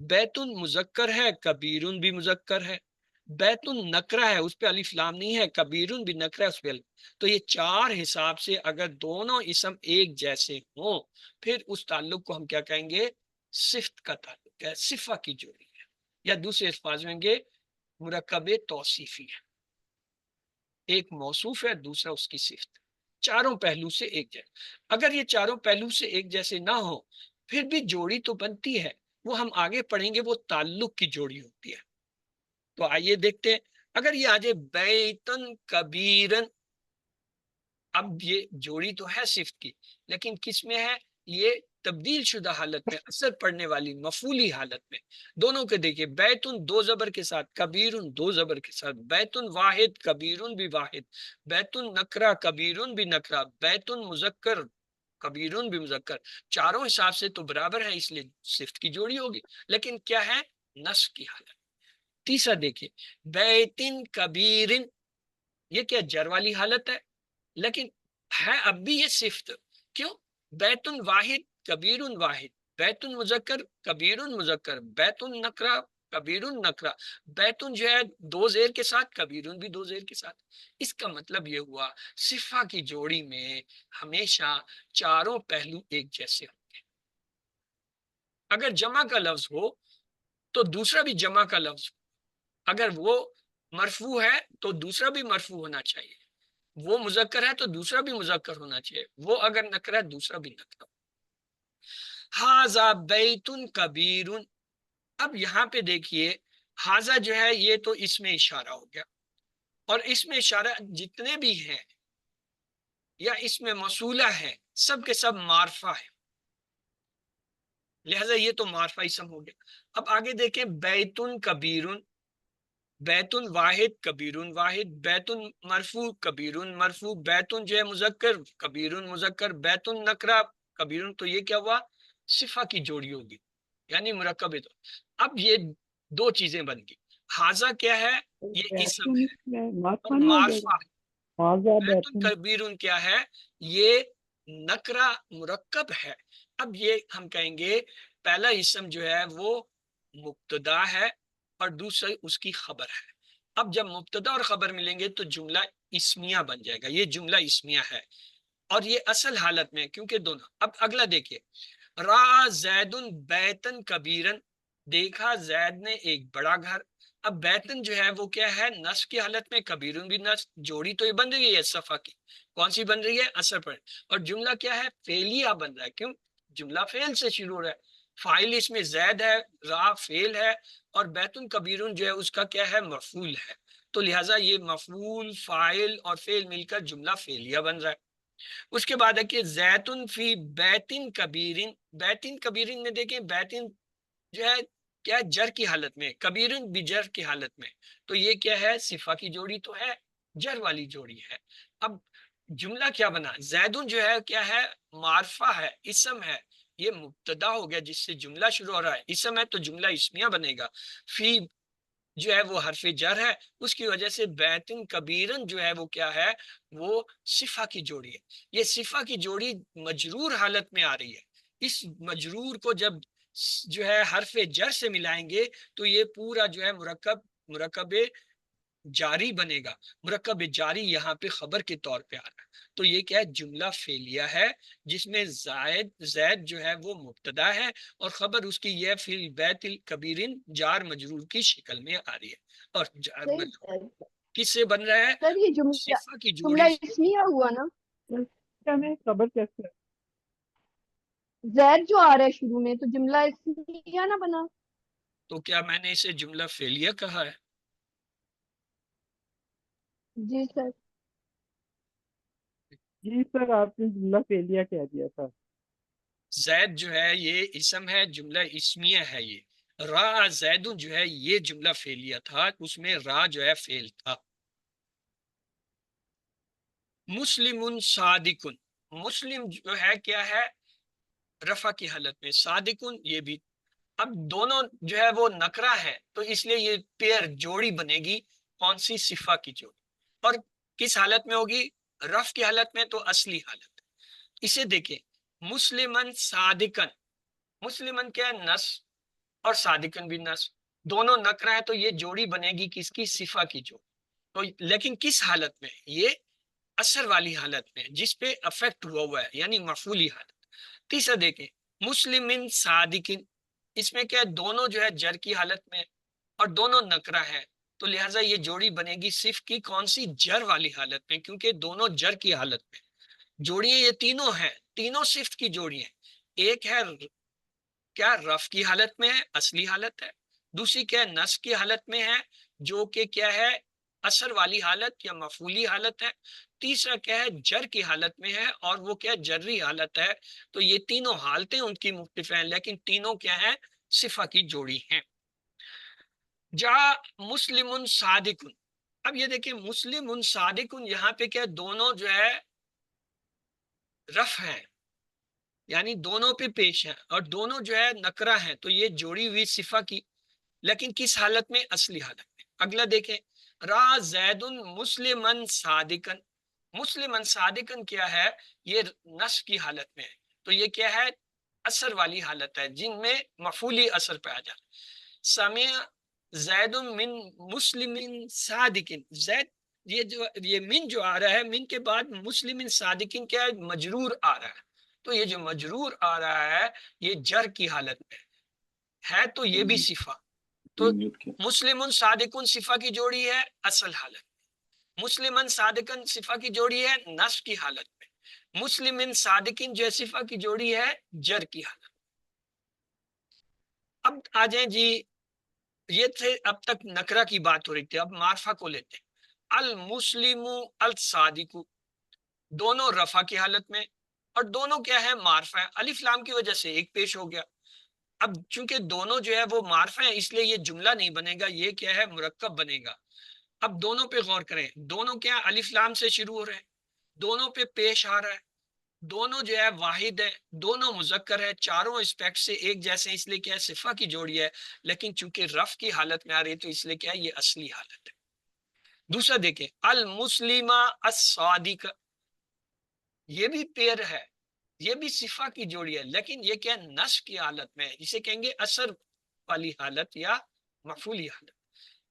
بیتن مذکر ہے، کبیرن بھی مذکر ہے۔ بیتن نکرہ ہے، اس پہ الف لام نہیں ہے، کبیرن بھی نکرہ ہے، اس پہ تو یہ چار حساب سے اگر دونوں اسم ایک جیسے ہوں پھر اس تعلق کو ہم کیا کہیں گے، صفت کا تعلق ہے، صفہ کی جوڑی ہے، یا دوسرے الفاظ میں گے مرکب توصیفی ہے، ایک موصوف ہے دوسرا اس کی صفت، چاروں پہلو سے ایک جیسے۔ اگر یہ چاروں پہلو سے ایک جیسے نہ ہو پھر بھی جوڑی تو بنتی ہے، وہ ہم آگے پڑھیں گے، وہ تعلق کی جوڑی ہوتی ہے۔ تو آئیے دیکھتے ہیں، اگر یہ آجے بیتن کبیرن، اب یہ جوڑی تو ہے صفت کی لیکن کس میں ہے، یہ تبدیل شدہ حالت میں، اثر پڑنے والی مفعولی حالت میں۔ دونوں کے دیکھیں، بیتن دو زبر کے ساتھ، کبیرن دو زبر کے ساتھ، بیتن واحد کبیرن بھی واحد، بیتن نکرہ کبیرن بھی نکرہ، بیتن مذکر کبیرن بھی مذکر، چاروں حساب سے تو برابر ہیں، اس لیے صفت کی جوڑی ہوگی، لیکن کیا ہے، نصب کی حالت۔ تیسرا دیکھیں، بیتن کبیرن، یہ کیا جر والی حالت ہے لیکن ہے اب بھی یہ صفت، کیوں، بیتن واحد کبیرن واحد، بیتن مذکر کبیرن مذکر، بیتن نکرہ کبیرن نکرہ، بیتن جو ہے دو زیر کے ساتھ، کبیرن بھی دو زیر کے ساتھ۔ اس کا مطلب یہ ہوا صفہ کی جوڑی میں ہمیشہ چاروں پہلو ایک جیسے ہوں گے۔ اگر جمع کا لفظ ہو تو دوسرا بھی جمع کا لفظ ہو، اگر وہ مرفوع ہے تو دوسرا بھی مرفوع ہونا چاہیے، وہ مذکر ہے تو دوسرا بھی مذکر ہونا چاہیے، وہ اگر نکرہ ہے دوسرا بھی نکرہ۔ ھذا بیت کبیر، اب یہاں پہ دیکھیے ھذا جو ہے یہ تو اس میں اشارہ ہو گیا، اور اس میں اشارہ جتنے بھی ہیں یا اس میں موصولہ ہے سب کے سب معرفہ ہے، لہذا یہ تو معرفہ اسم ہو گیا۔ اب آگے دیکھیں، بیتن کبیرن، بیتن واحد کبیرن واحد، بیتن مرفوع کبیرن مرفوع، بیتن جو ہے مذکر کبیرن مذکر، بیتن نکرہ کبیرن، تو یہ کیا ہوا، صفہ کی جوڑی ہوگی یعنی مرکب۔ تو اب یہ دو چیزیں بن گئی، ھذا کیا ہے، یہ اسم ہے اور معرفہ ہے، بیتن کبیرن کیا ہے، یہ نکرہ مرکب ہے۔ اب یہ ہم کہیں گے پہلا اسم جو ہے وہ مبتدا ہے اور دوسرا اس کی خبر ہے۔ اب جب مبتدا اور خبر ملیں گے تو جملہ اسمیہ بن جائے گا، یہ جملہ اسمیہ ہے، اور یہ اصل حالت میں کیونکہ دونوں۔ اب اگلا دیکھیے، را زیدن بیتن کبیرن، دیکھا زید نے ایک بڑا گھر۔ اب بیتن جو ہے وہ کیا ہے، نصب کی حالت میں، کبیرن بھی نصب، جوڑی تو یہ بن رہی ہے صفحہ کی، کون سی بن رہی ہے، اثر پر، اور جملہ کیا ہے، فعلیہ بن رہا ہے، کیوں، جملہ فعل سے شروع ہو رہا ہے، فاعل اس میں زید ہے، را فعل ہے، اور بیتن کبیرن جو ہے اس کا کیا ہے، مفعول ہے، تو لہٰذا یہ مفعول فاعل اور فعل مل کر جملہ فعلیہ بن رہا ہے۔ اس کے بعد ہے کہ زیتن فی بیتن کبیرن، بیتن کبیرن میں دیکھیں بیتن جو ہے کیا جر کی حالت میں، کبیرن بھی جر کی حالت میں، تو یہ کیا ہے، صفہ کی جوڑی تو ہے، جر والی جوڑی ہے۔ اب جملہ کیا بنا، زیدن جو ہے کیا ہے، معرفہ ہے، اسم ہے، یہ مبتدا ہو گیا جس سے جملہ شروع ہو رہا ہے، اسم ہے تو جملہ اسمیہ بنے گا، فی جو ہے وہ حرف جر ہے، اس کی وجہ سے بیتن کبیرن جو ہے وہ کیا ہے، وہ صفہ کی جوڑی ہے۔ یہ صفہ کی جوڑی مجرور حالت میں آ رہی ہے، اس مجرور کو جب جو ہے حرف جر سے ملائیں گے تو یہ پورا جو ہے مرکب جاری بنے گا، مرکب جاری یہاں پہ خبر کے طور پہ آ رہا ہے، تو یہ کیا ہے، جملہ فعلیہ ہے جس میں زید جو ہے وہ مبتدا ہے اور خبر اس کی یہ فی البیت الکبیرن جار مجرور کی شکل میں آ رہی ہے، اور جار مجرور کس سے بن رہا ہے، سر یہ صفہ کی جملہ جوڑی سے۔ اسمیہ ہوا نا، خبر کیسے ہے؟ زید جو آ رہا ہے شروع میں تو جملہ اسمیہ نہ بنا؟ تو کیا میں نے اسے جملہ فعلیہ کہا ہے؟ جی سر۔ جی سر آپ نے جملہ فعلیہ کہہ دیا تھا. زید جو ہے یہ اسم ہے، جملہ اسمیہ ہے. یہ را زید جو ہے یہ جملہ فعلیہ تھا، اس میں را جو ہے فعل تھا. مسلم صادقن، مسلم جو ہے کیا ہے؟ رفع کی حالت میں. صادقن یہ بھی. اب دونوں جو ہے وہ نکرہ ہے تو اس لیے یہ پیر جوڑی بنے گی. کون سی؟ صفہ کی جوڑی. اور کس حالت میں ہوگی؟ رفع کی حالت میں، تو اصلی حالت. اسے دیکھیں، مسلمن صادقن. مسلمن کیا ہے؟ نس، اور صادقن بھی نس. دونوں نکرہ ہے تو یہ جوڑی بنے گی کس کی؟ صفہ کی جوڑی. تو لیکن کس حالت میں؟ یہ اثر والی حالت میں جس پہ افیکٹ ہوا ہے، یعنی مفعولی حالت. تیسرا دیکھیں، مسلمن صادقن، اس میں کیا ہے؟ دونوں جو ہے جر کی حالت میں اور دونوں نکرہ ہے، تو لہٰذا یہ جوڑی بنے گی صرف کی کون سی؟ جر والی حالت میں، کیونکہ دونوں جر کی حالت میں. جوڑیاں یہ تینوں ہیں، تینوں صفت کی جوڑی ہیں. ایک ہے کیا؟ رفع کی حالت میں ہے، اصلی حالت ہے. دوسری کیا ہے؟ نصب کی حالت میں ہے، جو کہ کیا ہے؟ اثر والی حالت یا مفعولی حالت ہے. تیسرا کیا ہے؟ جر کی حالت میں ہے، اور وہ کیا؟ جری حالت ہے. تو یہ تینوں حالتیں ان کی مختلف ہیں، لیکن تینوں کیا ہیں؟ صفہ کی جوڑی ہیں. جا مسلم صادقن. اب یہ دیکھیں، مسلم صادقن یہاں پہ کیا؟ دونوں جو ہے رفع ہیں، یعنی دونوں پہ پیش ہیں، اور دونوں جو ہے نکرہ ہیں، تو یہ جوڑی ہوئی صفہ کی. لیکن کس حالت میں؟ اصلی حالت میں. اگلا دیکھیں، را زید مسلمن صادقن. مسلمن صادقن کیا ہے؟ یہ نصب کی حالت میں ہے، تو یہ کیا ہے؟ اثر والی حالت ہے، جن میں مفعولی اثر پہ آ جاتا. سمع زید من مسلمن صادقن. زید یہ من جو آ رہا ہے، من کے بعد مسلمن صادقن کیا ہے؟ مجرور آ رہا ہے. تو یہ جو مجرور آ رہا ہے یہ جر کی حالت میں ہے، تو یہ بھی صفہ. تو مسلمن صادقن صفہ کی جوڑی ہے اصل حالت میں. مسلمن صادقن صفہ کی جوڑی ہے نصب کی حالت میں. مسلمن صادقین جو صفہ کی جوڑی ہے جر کی حالت. اب آ جائیں جی، یہ تھے اب تک نکرہ کی بات ہو رہی تھی، اب معرفہ کو لیتے ہیں. المسلم الصادق، دونوں رفع کی حالت میں، اور دونوں کیا ہے؟ معرفہ ہے. الف لام کی وجہ سے ایک پیش ہو گیا. اب چونکہ دونوں جو ہے وہ معرفہ ہیں، اس لیے یہ جملہ نہیں بنے گا، یہ کیا ہے؟ مرکب بنے گا. اب دونوں پہ غور کریں، دونوں کیا ہے؟ الف لام سے شروع ہو رہے ہیں، دونوں پہ پیش آ رہا ہے، دونوں جو ہے واحد ہے، دونوں مذکر ہے، چاروں اسپیکٹ سے ایک جیسے، اس لیے کیا ہے؟ صفہ کی جوڑی ہے. لیکن چونکہ رفع کی حالت میں آ رہی ہے تو اس لیے کیا ہے؟ یہ اصلی حالت ہے. دوسرا دیکھیں، المسلمہ الصادق، یہ بھی پیر ہے، یہ بھی صفہ کی جوڑی ہے، لیکن یہ کیا ہے؟ نصب کی حالت میں ہے، جسے کہیں گے اثر والی حالت یا مفعولی حالت.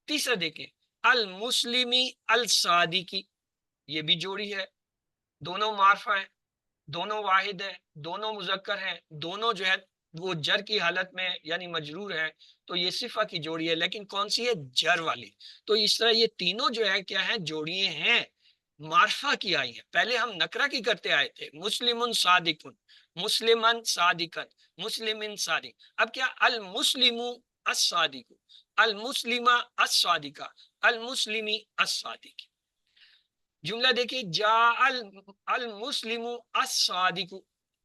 تیسرا دیکھیں، المسلمی الصادقی، یہ بھی جوڑی ہے، دونوں معرفہ ہیں، دونوں واحد ہیں، دونوں مذکر ہیں، دونوں جو ہے وہ جر کی حالت میں یعنی مجرور ہیں، تو یہ صفہ کی جوڑی ہے، لیکن کون سی ہے؟ جر والی. تو اس طرح یہ تینوں جو ہے کیا ہیں؟ جوڑیے ہیں، معرفہ کی آئی ہیں. پہلے ہم نکرہ کی کرتے آئے تھے، مسلمن صادقن، مسلمن صادقن، مسلمن صادق. اب کیا؟ المسلم الصادق، المسلمہ الصادقہ، المسلمی الصادق. جملہ دیکھیں، جا المسلم الصادق.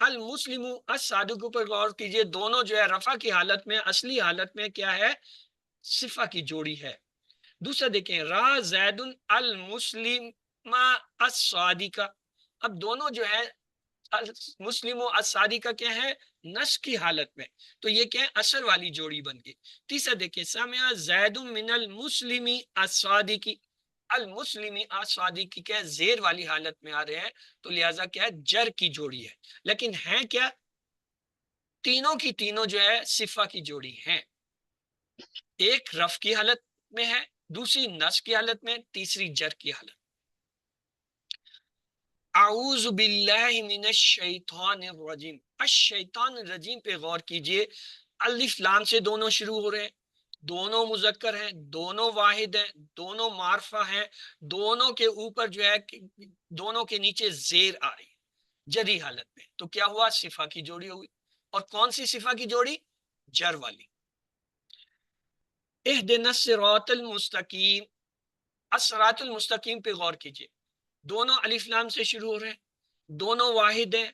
المسلم الصادق پر غور کیجئے، دونوں جو ہے رفع کی حالت میں، اصلی حالت میں کیا ہے؟ صفہ کی جوڑی ہے. دوسرا دیکھیں، را زید المسلم الصادق. اب دونوں جو ہے مسلم و الصادقہ کیا ہے؟ نصب کی حالت میں، تو یہ کیا ہے؟ اثر والی جوڑی بن گئی. تیسرا دیکھیں، سمع زید من المسلم الصادق. المسلمی الصادق کی کیا ہے؟ زیر والی حالت میں آ رہے ہیں، تو لہٰذا کیا ہے؟ جر کی جوڑی ہے. لیکن ہیں کیا؟ تینوں کی تینوں جو ہے صفہ کی جوڑی ہیں. ایک رفع کی حالت میں ہے، دوسری نصب کی حالت میں، تیسری جر کی حالت. اعوذ باللہ من الشیطان الرجیم. الشیطان الرجیم پہ غور کیجئے، الف لام سے دونوں شروع ہو رہے ہیں، دونوں مذکر ہیں، دونوں واحد ہیں، دونوں معرفہ ہیں، دونوں کے اوپر جو ہے دونوں کے نیچے زیر آ رہی ہے جری حالت میں. تو کیا ہوا؟ صفہ کی جوڑی ہوئی. اور کون سی صفہ کی جوڑی؟ جر والی. اہدنا الصراط المستقیم. الصراط المستقیم پہ غور کیجئے، دونوں الف لام سے شروع ہو رہے ہیں، دونوں واحد ہیں،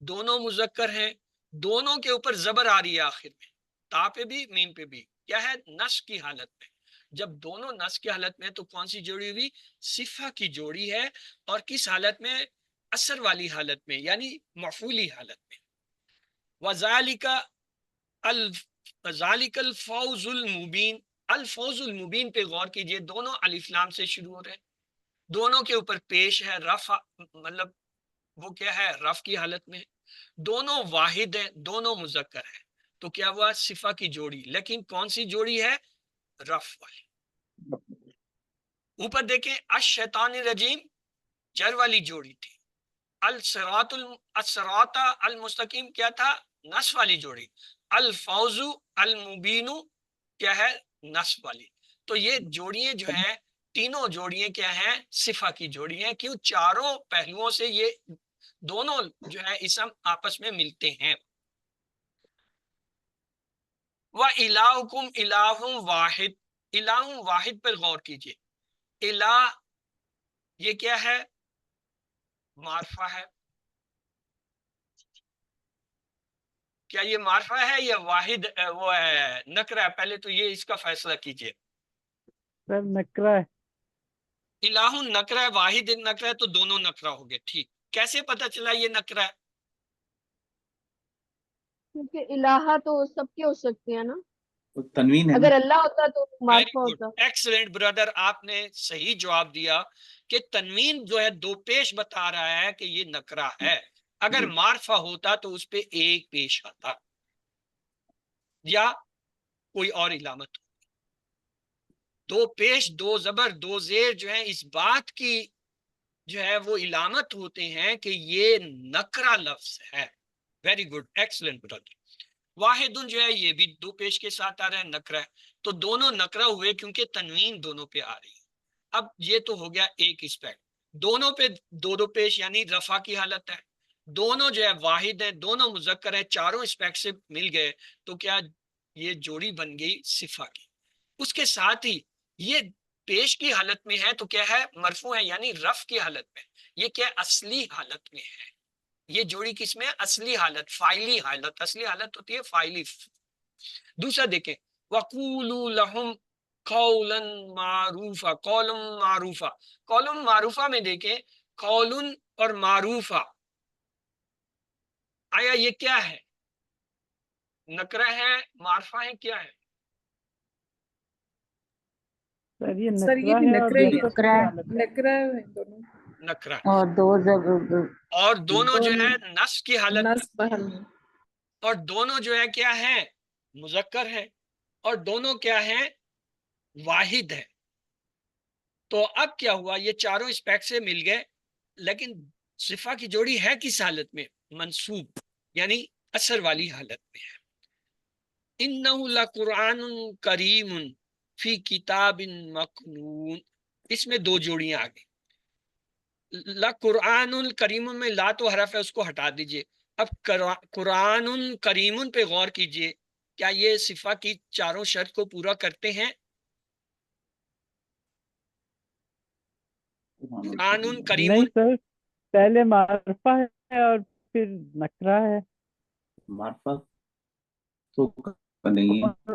دونوں مذکر ہیں، دونوں کے اوپر زبر آ رہی ہے آخر میں، تا پہ بھی میم پہ بھی، کیا ہے؟ نصب کی حالت میں۔ جب دونوں نصب کی حالت میں تو کون سی جوڑی ہوئی؟ صفہ کی جوڑی ہے، اور کس حالت میں؟ اثر والی حالت میں، یعنی مفعولی حالت میں۔ وَذَلِكَ ذَلِكَ الْفَوْزُ الْمُبِينُ، الفوز المبین پہ غور کیجئے، دونوں الف لام سے شروع ہو رہے ہیں، دونوں کے اوپر پیش ہے رفع، مطلب وہ کیا ہے؟ رفع کی حالت میں، دونوں واحد ہیں، دونوں مذکر ہیں، تو کیا ہوا؟ صفہ کی جوڑی، لیکن کون سی جوڑی ہے؟ رفع والی۔ اوپر دیکھیں الشیطان الرجیم جر والی جوڑی تھی، الصراط المستقیم کیا تھا؟ نصب والی جوڑی، الفوز المبین کیا ہے؟ نصب والی۔ تو یہ جوڑیاں جو ہیں، تینوں جوڑیاں کیا ہیں؟ صفہ کی جوڑی ہیں، کیوں؟ چاروں پہلوؤں سے یہ دونوں جو ہے اسم آپس میں ملتے ہیں۔ وَإِلَٰهُكُمْ إِلَٰهٌ وَاحِدٌ، الہ واحد پر غور کیجئے۔ الہ یہ کیا ہے؟ معرفہ ہے، کیا یہ معرفہ ہے یا واحد وہ ہے نکرہ ہے؟ پہلے تو یہ اس کا فیصلہ کیجئے۔ سر نکرہ ہے۔ الہ نکرہ ہے، واحد نکرہ ہے، تو دونوں نکرہ ہو گئے، ٹھیک۔ کیسے پتہ چلا یہ نکرہ ہے؟ کیونکہ الہ تو سب کے ہو سکتے ہیں نا، تو تنوین ہے نا۔ اگر اللہ ہوتا تو ویری معرفہ گڈ، ہوتا۔ ایکسلنٹ برادر، آپ نے صحیح جواب دیا کہ تنوین جو ہے دو پیش بتا رہا ہے کہ یہ نکرہ ہے، اگر معرفہ ہوتا تو اس پہ ایک پیش آتا یا کوئی اور علامت۔ دو پیش، دو زبر، دو زیر جو ہیں اس بات کی جو ہے وہ علامت ہوتے ہیں کہ یہ نکرہ لفظ ہے۔ ویری گڈ، ایکسلنٹ برادر۔ واحد جو ہے یہ بھی دو پیش کے ساتھ آ رہا ہے، نکرہ ہے، تو دونوں نکرہ ہوئے کیونکہ تنوین دونوں پہ آ رہی ہے۔ اب یہ تو ہو گیا ایک اسپیکٹ، دونوں پہ دو دو پیش یعنی رفع کی حالت ہے، دونوں جو ہے واحد ہیں، دونوں مذکر ہیں، چاروں اسپیکٹ سے مل گئے تو کیا یہ جوڑی بن گئی صفہ کی۔ اس کے ساتھ ہی یہ پیش کی حالت میں ہے تو کیا ہے؟ مرفوع ہے، یعنی رفع کی حالت میں، یہ کیا اصلی حالت میں ہے۔ یہ جوڑی کس میں؟ اصلی حالت، فاعلی حالت، اصلی حالت ہوتی ہے فاعلی۔ دوسرا دیکھیں، وَقُولُوا لَهُمْ قَوْلًا مَعْرُوفًا، قول معروفہ، قول معروفہ میں دیکھیں قول اور معروفہ، آیا یہ کیا ہے؟ نکرہ ہے، معرفہ ہے، کیا ہے؟ سر یہ سر یہ بھی نکرہ ہے اور نکرہ ہی دونوں ہے، نکرہ ہے دونوں، نکرہ، اور دو زبر اور دونوں جو ہے نصب کی حالت میں، نصب حل میں۔ اور دونوں جو ہے کیا ہے؟ مذکر ہے، اور دونوں کیا ہیں؟ واحد ہے۔ تو اب کیا ہوا؟ یہ چاروں اسپیکٹ سے مل گئے، لیکن صفہ کی جوڑی ہے کس حالت میں؟ منصوب، یعنی اثر والی حالت میں ہے۔ انہ لقرآن کریم فی کتاب مکنون، اس میں دو جوڑیاں آ گئی۔ لقرآن کریم میں لا تو حرف ہے، اس کو ہٹا دیجئے، اب قرآن کریم پہ غور کیجئے، کیا یہ صفہ کی چاروں شرط کو پورا کرتے ہیں؟ قرآن کریم، نہیں سر، پہلے معرفہ ہے اور پھر نکرہ ہے، معرفہ تو نہیں ہے۔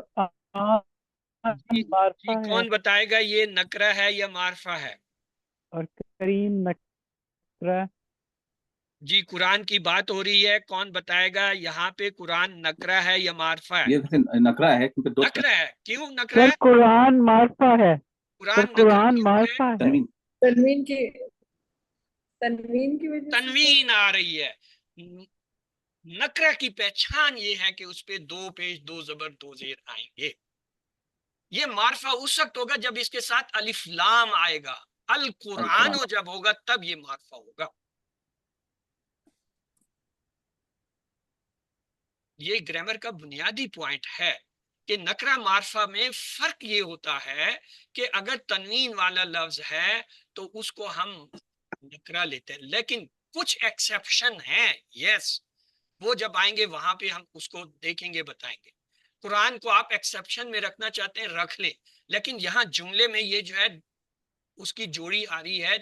اور جی معرفہ ہے کون بتائے گا یہ نکرہ ہے یا معرفہ ہے؟ اور کریم نکرہ۔ جی قرآن کی بات ہو رہی ہے، کون بتائے گا یہاں پہ قرآن نکرہ ہے یا معرفہ ہے؟ یہ ویسے نکرہ ہے کیونکہ دو نکرہ ہے، کیوں نکرہ سر ہے؟ قرآن معرفہ ہے، سر قرآن نکرہ قرآن کیوں ہے؟ معرفہ ہے۔ تنوین تنوین کی وجہ سے تنوین آ رہی ہے۔ نکرہ کی پہچان یہ ہے کہ اس پہ دو پیش، دو زبر، دو زیر آئیں گے۔ یہ معرفہ اس وقت ہوگا جب اس کے ساتھ الف لام آئے گا، القرآن جب ہوگا تب یہ معرفہ ہوگا۔ یہ گرامر کا بنیادی پوائنٹ ہے کہ نکرہ معرفہ میں فرق یہ ہوتا ہے کہ اگر تنوین والا لفظ ہے تو اس کو ہم نکرہ لیتے ہیں، لیکن کچھ ایکسیپشن ہیں، یس، وہ جب آئیں گے وہاں پہ ہم اس کو دیکھیں گے، بتائیں گے۔ قرآن کو آپ ایکسیپشن میں رکھنا چاہتے ہیں رکھ لیں، لیکن یہاں جملے میں یہ جو ہے اس کی جوڑی آ رہی ہے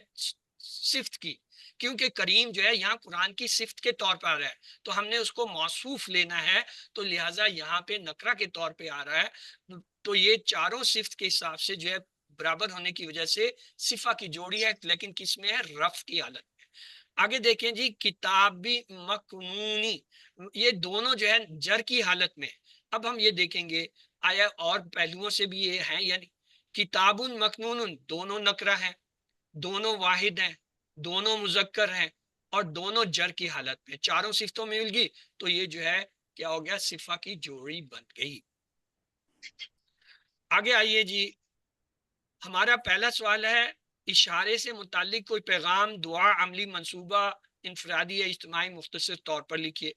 صفت کی، کیونکہ کریم جو ہے یہاں قرآن کی صفت کے طور پر آ رہا ہے تو ہم نے اس کو موصوف لینا ہے، تو لہٰذا یہاں پہ نکرہ کے طور پہ آ رہا ہے، تو یہ چاروں صفت کے حساب سے جو ہے برابر ہونے کی وجہ سے صفہ کی جوڑی ہے، لیکن کس میں ہے؟ رفع کی حالت میں۔ آگے دیکھیں جی کتابی مکنونی، یہ دونوں جو ہے جر کی حالت میں۔ اب ہم یہ دیکھیں گے آیا اور پہلوؤں سے بھی یہ ہیں، یعنی کتاب مکنون دونوں نکرہ ہیں، دونوں واحد ہیں، دونوں مذکر ہیں، اور دونوں جر کی حالت میں، چاروں صفتوں میں مل گئی، تو یہ جو ہے کیا ہو گیا؟ صفہ کی جوڑی بن گئی۔ آگے آئیے جی، ہمارا پہلا سوال ہے اشارے سے متعلق کوئی پیغام، دعا، عملی منصوبہ، انفرادی یا اجتماعی، مختصر طور پر لکھیے۔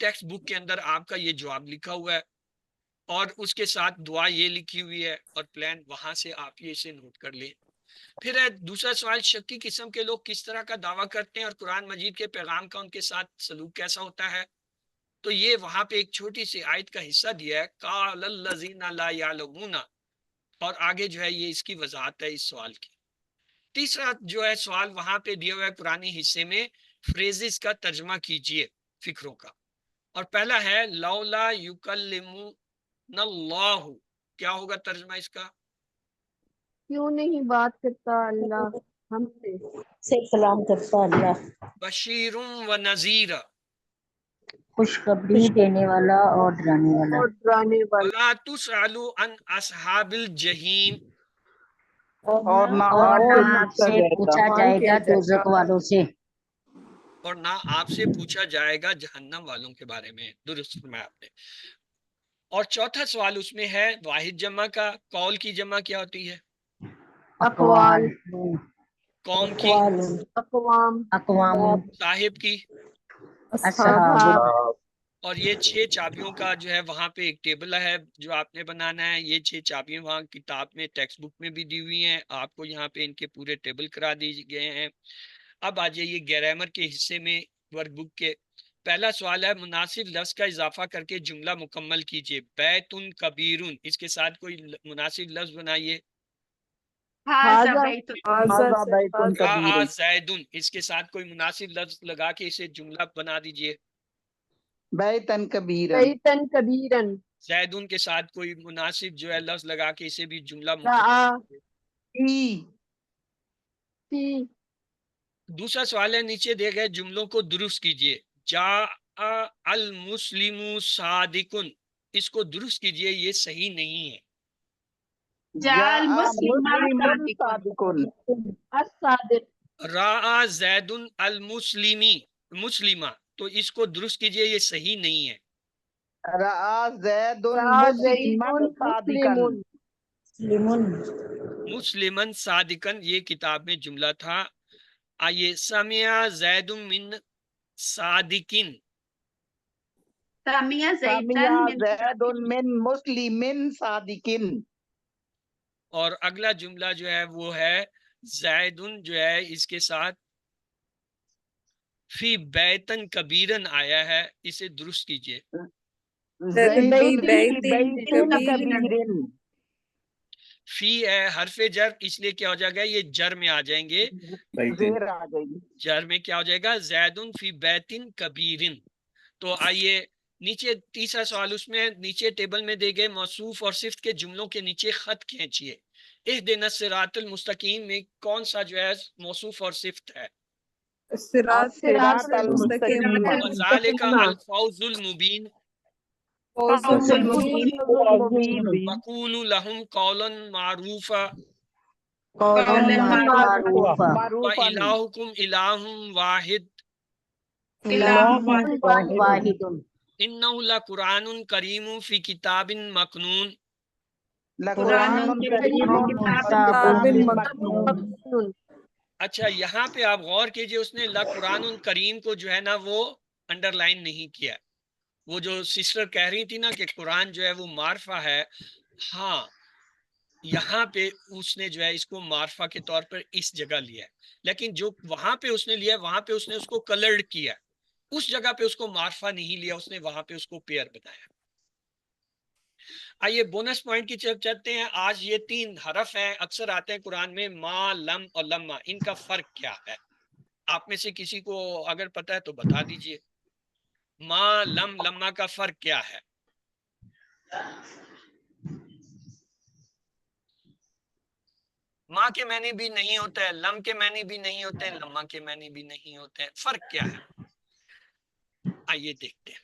ٹیکسٹ بک کے اندر آپ کا یہ جواب لکھا ہوا ہے اور اس کے ساتھ دعا یہ لکھی ہوئی ہے اور پلان وہاں سے آپ یہ اسے نوٹ کر لیں۔ پھر ہے دوسرا سوال، شکی قسم کے لوگ کس طرح کا دعویٰ کرتے ہیں اور قرآن مجید کے پیغام کا ان کے ساتھ سلوک کیسا ہوتا ہے؟ تو یہ وہاں پہ ایک چھوٹی سی آیت کا حصہ دیا ہے، قال الذین لا یعلمون، اور آگے جو ہے یہ اس کی وضاحت ہے اس سوال کی۔ تیسرا جو ہے سوال وہاں پہ دیا ہوا ہے قرآنی حصے میں، فریزز کا ترجمہ کیجئے فکروں کا، اور پہلا ہے لولا یکلمنا اللہ، کیا ہوگا ترجمہ اس کا؟ کیوں نہیں بات کرتا اللہ ہم سے کلام کرتا اللہ، بشیر و نذیر، خوشخبری دینے والا اور ڈرانے والا، اور ڈرانے والا، ولا تسألوا عن اصحاب الجحیم، اور نہ اور آپ سے نہ آپ پوچھا سے جائے گا پوچھا جائے گا دوزخ والوں سے، اور نہ آپ سے پوچھا جائے گا جہنم والوں کے بارے میں۔ درست فرمایا آپ نے۔ اور چوتھا سوال اس میں ہے واحد جمع کا، قول کی جمع کیا ہوتی ہے؟ اقوال، قوم کی، اقوام، اقوام، صاحب کی، اصحاب، اصحاب، اور یہ 6 چابیوں کا جو ہے وہاں پہ ایک ٹیبل ہے جو آپ نے بنانا ہے۔ یہ 6 چابیاں وہاں کتاب میں ٹیکسٹ بک میں بھی دی ہوئی ہیں، آپ کو یہاں پہ ان کے پورے ٹیبل کرا دی گئے ہیں۔ اب آ جائیے گرامر کے حصے میں ورک بک کے۔ پہلا سوال ہے مناسب لفظ کا اضافہ کر کے جملہ مکمل کیجئے۔ بیتن کبیرن، اس کے ساتھ کوئی مناسب لفظ بنائیے۔ ہاذا هذا بیت کبیر، زیدن، اس کے ساتھ کوئی مناسب لفظ لگا کے اسے جملہ بنا دیجئے۔ بیتن کبیرن، بیتن کبیرن، زیدن کے ساتھ کوئی مناسب جو ہے لفظ لگا کے اسے بھی جملہ مکمل رعا، کیجئے۔ فی، دوسرا سوال ہے نیچے دیے گئے جملوں کو درست کیجئے۔ جاء المسلم صادقن، اس کو درست کیجئے، یہ صحیح نہیں ہے۔ جاء مسلم صادقن، الصادق، راء زید المسلمی مسلمہ، تو اس کو درست کیجئے، یہ صحیح نہیں ہے۔ رعا زید رعا زید مسلمن صادقن، مسلمن، مسلمن صادقن یہ کتاب میں جملہ تھا۔ آئیے سمع زید من صادقن، سمع زید من مسلمن صادقن، اور اگلا جملہ جو ہے وہ ہے زیدن جو ہے اس کے ساتھ فی بیتن کبیرن آیا ہے، اسے درست کیجئے۔ زید بیتن بیتن کبیرن، کبیرن، فی ہے حرف جر، اس لیے کیا ہو جائے گا؟ یہ جر میں آ جائیں گے۔ زیر آ گئی، جر میں کیا ہو جائے گا؟ زیدن فی بیتن کبیرن۔ تو آئیے نیچے تیسرا سوال، اس میں نیچے ٹیبل میں دے گئے موصوف اور صفت کے جملوں کے نیچے خط کھینچیے۔ اہدنا الصراط المستقیم میں کون سا جو ہے موصوف اور صفت ہے؟ الصراط المستقیم، وذالک الفوز المبین، فوز المبین، وقولوا لهم قولا معروفا، قولا معروفا، معروفاً، وإلہکم الہ واحد، واحد، انہ لقرآن کریم فی کتاب مکنون۔ لقرآن کریم کتاب مکنون۔ اچھا یہاں پہ آپ غور کیجئے، اس نے لقرآن کریم کو جو ہے نا وہ انڈر لائن نہیں کیا۔ وہ جو سسٹر کہہ رہی تھی نا کہ قرآن جو ہے وہ معرفہ ہے، ہاں یہاں پہ اس نے جو ہے اس کو معرفہ کے طور پر اس جگہ لیا ہے، لیکن جو وہاں پہ اس نے لیا وہاں پہ اس نے اس کو کلرڈ کیا، اس جگہ پہ اس کو معرفہ نہیں لیا، اس نے وہاں پہ اس کو پیئر بنایا۔ آئیے بونس پوائنٹ کی طرف چلتے ہیں. آج یہ 3 حرف ہیں، اکثر آتے ہیں قرآن میں، ما، لم اور لما. ان کا فرق کیا ہے؟ آپ میں سے کسی کو اگر پتا ہے تو بتا دیجئے. ما، لم، لما کا فرق کیا ہے؟ ماں کے معنی بھی نہیں ہوتا ہے، لم کے معنی بھی نہیں ہوتے ہیں، لما کے معنی بھی نہیں ہوتے ہیں. فرق کیا ہے؟ آئیے دیکھتے ہیں.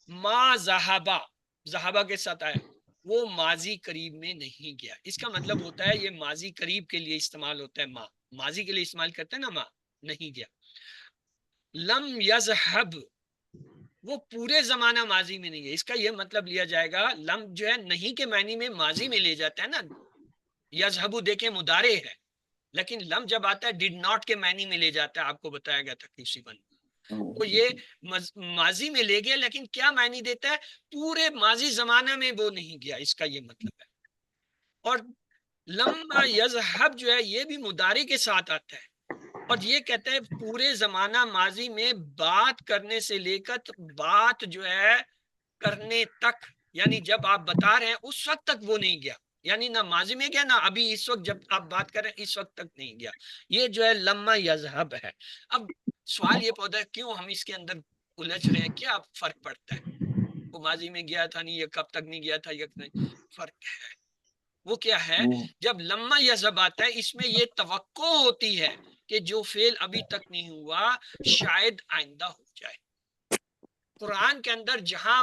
ما ذہبا، ذہبا کے ساتھ آیا، وہ ماضی قریب میں نہیں گیا. اس کا مطلب ہوتا ہے یہ ماضی قریب کے لیے استعمال ہوتا ہے. ما ماضی کے لیے استعمال کرتے ہیں نا، ما نہیں گیا. لم یذہب، وہ پورے زمانہ ماضی میں نہیں ہے. اس کا یہ مطلب لیا جائے گا، لم جو ہے نہیں کے معنی میں ماضی میں لے جاتا ہے نا. یذہب دیکھیں مضارع ہے، لیکن لم جب آتا ہے ڈیڈ ناٹ کے معنی میں لے جاتا ہے. آپ کو بتایا گیا تھا کسی بن. تو یہ ماضی میں لے گیا، لیکن کیا معنی دیتا ہے؟ پورے ماضی زمانہ میں وہ نہیں گیا. اس کا یہ مطلب ہے. اور لما یذہب جو ہے یہ بھی مضارع کے ساتھ آتا ہے، اور یہ کہتا ہے پورے زمانہ ماضی میں بات کرنے سے لے کر بات جو ہے کرنے تک، یعنی جب آپ بتا رہے ہیں اس وقت تک وہ نہیں گیا. یعنی نہ ماضی میں گیا، نہ ابھی اس وقت جب آپ بات کر رہے ہیں اس وقت تک نہیں گیا. یہ جو ہے لما یذہب ہے. اب سوال یہ پودا ہے کیوں ہم اس کے اندر الجھ رہے ہیں؟ کیا فرق پڑتا ہے؟ وہ ماضی میں گیا تھا نہیں، یہ کب تک نہیں گیا تھا، یہ نہیں. فرق ہے. وہ کیا ہے؟ جب لما یذہب آتا ہے اس میں یہ توقع ہوتی ہے کہ جو فعل ابھی تک نہیں ہوا شاید آئندہ ہو جائے. قرآن کے اندر جہاں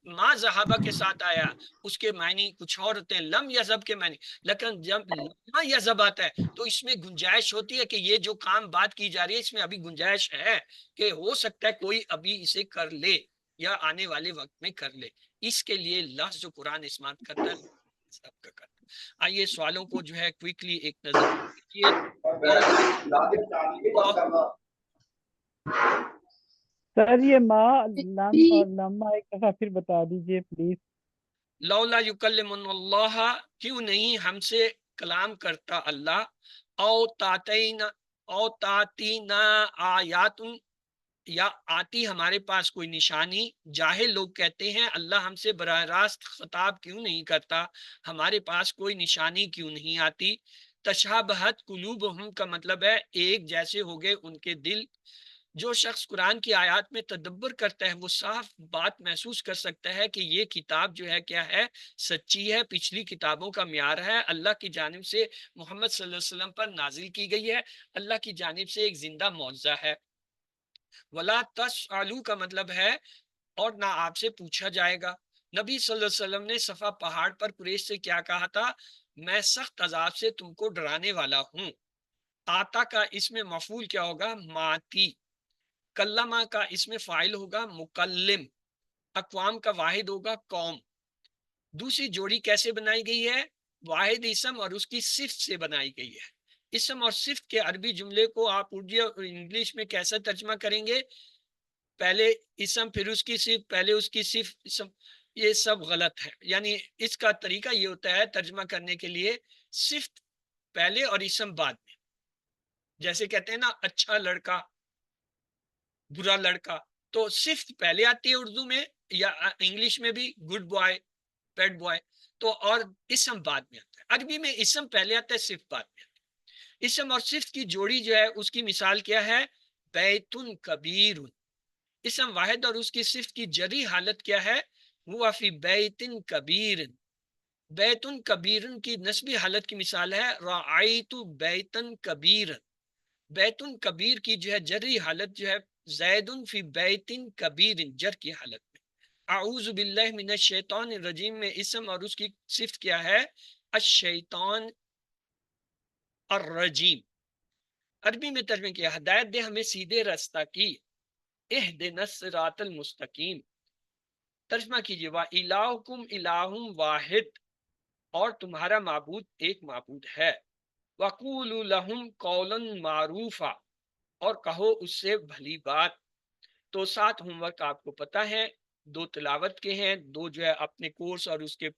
ما ذہبہ کے ساتھ آیا اس کے معنی کچھ اور ہوتے ہیں، لم یذہب کے معنی. لیکن جب لما یذہب آتا ہے تو اس میں گنجائش ہوتی ہے کہ یہ جو کام بات کی جا رہی ہے اس میں ابھی گنجائش ہے کہ ہو سکتا ہے کوئی ابھی اسے کر لے یا آنے والے وقت میں کر لے. اس کے لیے لفظ جو قرآن استعمال کرتا ہے سب کا کرتا ہے. آئیے سوالوں کو جو ہے کوئکلی ایک نظر دیکھیے. سر یہ ما، لم اور لما ایک دفعہ پھر بتا دیجئے پلیز. لولا یکلمنا اللہ، کیوں نہیں ہم سے کلام کرتا اللہ. او تاتینا آیات، یا آتی ہمارے پاس کوئی نشانی. جاہل لوگ کہتے ہیں اللہ ہم سے براہ راست خطاب کیوں نہیں کرتا، ہمارے پاس کوئی نشانی کیوں نہیں آتی. تشابہت قلوبہم کا مطلب ہے ایک جیسے ہو گئے ان کے دل. جو شخص قرآن کی آیات میں تدبر کرتا ہے وہ صاف بات محسوس کر سکتا ہے کہ یہ کتاب جو ہے کیا ہے؟ سچی ہے، پچھلی کتابوں کا معیار ہے، اللہ کی جانب سے محمد صلی اللہ علیہ وسلم پر نازل کی گئی ہے، اللہ کی جانب سے ایک زندہ معجزہ ہے. ولا تسألوا کا مطلب ہے اور نہ آپ سے پوچھا جائے گا. نبی صلی اللہ علیہ وسلم نے صفا پہاڑ پر قریش سے کیا کہا تھا؟ میں سخت عذاب سے تم کو ڈرانے والا ہوں. آتا کا اس میں مفعول کیا ہوگا؟ ماتی. کلمہ کا اس میں فاعل ہوگا مکلم. اقوام کا واحد ہوگا قوم. دوسری جوڑی کیسے بنائی گئی ہے؟ واحد اسم اور اس کی صفت سے بنائی گئی ہے. اسم اور صفت کے عربی جملے کو آپ اردو اور انگلش میں کیسا ترجمہ کریں گے؟ پہلے اسم پھر اس کی صفت، پہلے اس کی صفت اسم. یہ سب غلط ہے. یعنی اس کا طریقہ یہ ہوتا ہے ترجمہ کرنے کے لیے صفت پہلے اور اسم بعد میں. جیسے کہتے ہیں نا اچھا لڑکا، برا لڑکا، تو صفت پہلے آتی ہے اردو میں یا انگلش میں بھی گڈ بوائے، بیڈ بوائے، تو اور اسم بعد میں آتا ہے. عربی میں اسم پہلے آتا ہے، صفت بعد میں آتا ہے. اسم اور صفت کی جوڑی جو ہے اس کی مثال کیا ہے؟ بیت کبیر. اسم واحد اور اس کی صفت کی جری حالت کیا ہے؟ ہوا فی بیت کبیر. بیت کبیر کی نسبی حالت کی مثال ہے رأیت بیتن کبیر. بیت کبیر کی جو ہے جری حالت جو ہے زید فی بیت کبیر، جر کی حالت میں. اعوذ باللہ من الشیطان الرجیم میں اسم اور اس کی صفت کیا ہے؟ الشیطان الرجیم. عربی میں ترجمہ کیا؟ ہدایت دے ہمیں سیدھے راستہ کی. اہدنا الصراط المستقیم. ترجمہ کیجیے وَإِلَٰهُكُمْ إِلَٰهٌ واحد، اور تمہارا معبود ایک معبود ہے. وَقُولُوا لَهُمْ قَوْلًا مَعْرُوفًا، اور کہو اس سے بھلی بات. تو 7 ہوم ورک آپ کو پتہ ہے، 2 تلاوت کے ہیں، 2 جو ہے اپنے کورس اور اس کے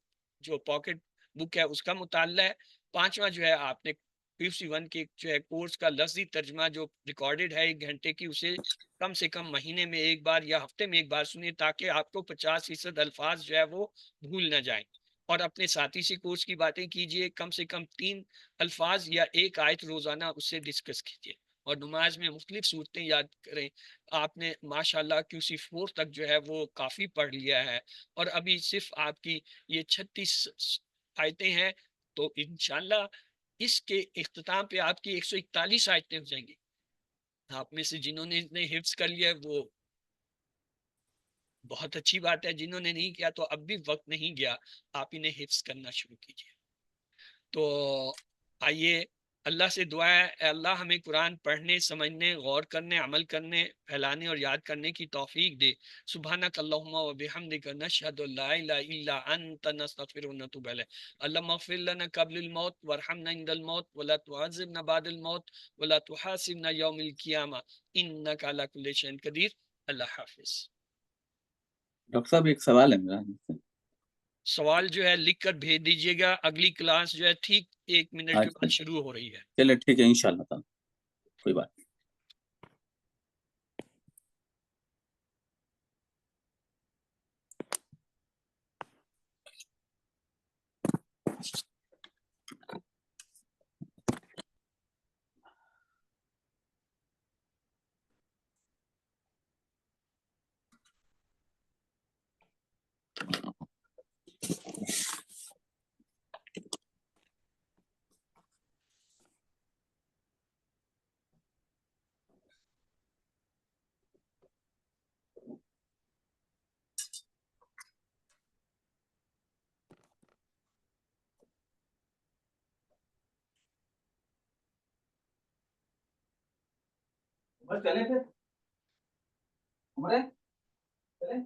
جو پاکٹ بک ہے اس کا مطالعہ ہے، 5واں جو ہے آپ نے QC1 کے جو ہے کورس کا لفظی ترجمہ جو ریکارڈڈ ہے 1 گھنٹے کی، اسے کم سے کم مہینے میں 1 بار یا ہفتے میں 1 بار سنیں، تاکہ آپ کو 50% الفاظ جو ہے وہ بھول نہ جائیں. اور اپنے ساتھی سے کورس کی باتیں کیجئے، کم سے کم 3 الفاظ یا 1 آیت روزانہ اس سے ڈسکس کیجئے، اور نماز میں مختلف صورتیں یاد کریں. آپ نے ماشاءاللہ QC4 تک جو ہے وہ کافی پڑھ لیا ہے، اور ابھی صرف آپ کی یہ 36 آیتیں ہیں، تو انشاءاللہ اس کے اختتام پہ آپ کی 141 آیتیں ہو جائیں گی. آپ میں سے جنہوں نے اتنے حفظ کر لیا وہ بہت اچھی بات ہے، جنہوں نے نہیں کیا تو اب بھی وقت نہیں گیا، آپ انہیں حفظ کرنا شروع کیجئے. تو آئیے اللہ سے دعا ہے، اے اللہ ہمیں قرآن پڑھنے، سمجھنے، غور کرنے، عمل کرنے، پھیلانے اور یاد کرنے کی توفیق دے. سبحانک اللہم و بحمدک نشہد لا الہ الا انت نستغفرک و نتوب الیک. اللہم اغفر لنا قبل الموت وارحمنا عند الموت ولا تعذبنا بعد الموت ولا تحاسبنا یوم القیامہ انک علی کل شیء قدیر. اللہ حافظ. ڈاکٹر صاحب ایک سوال ہے میرا. سوال جو ہے لکھ کر بھیج دیجیے گا، اگلی کلاس جو ہے ٹھیک 1 منٹ کے بعد شروع ہو رہی ہے. چلے ٹھیک ہے انشاءاللہ تعالی، کوئی بات نہیں. چلے پھر چلے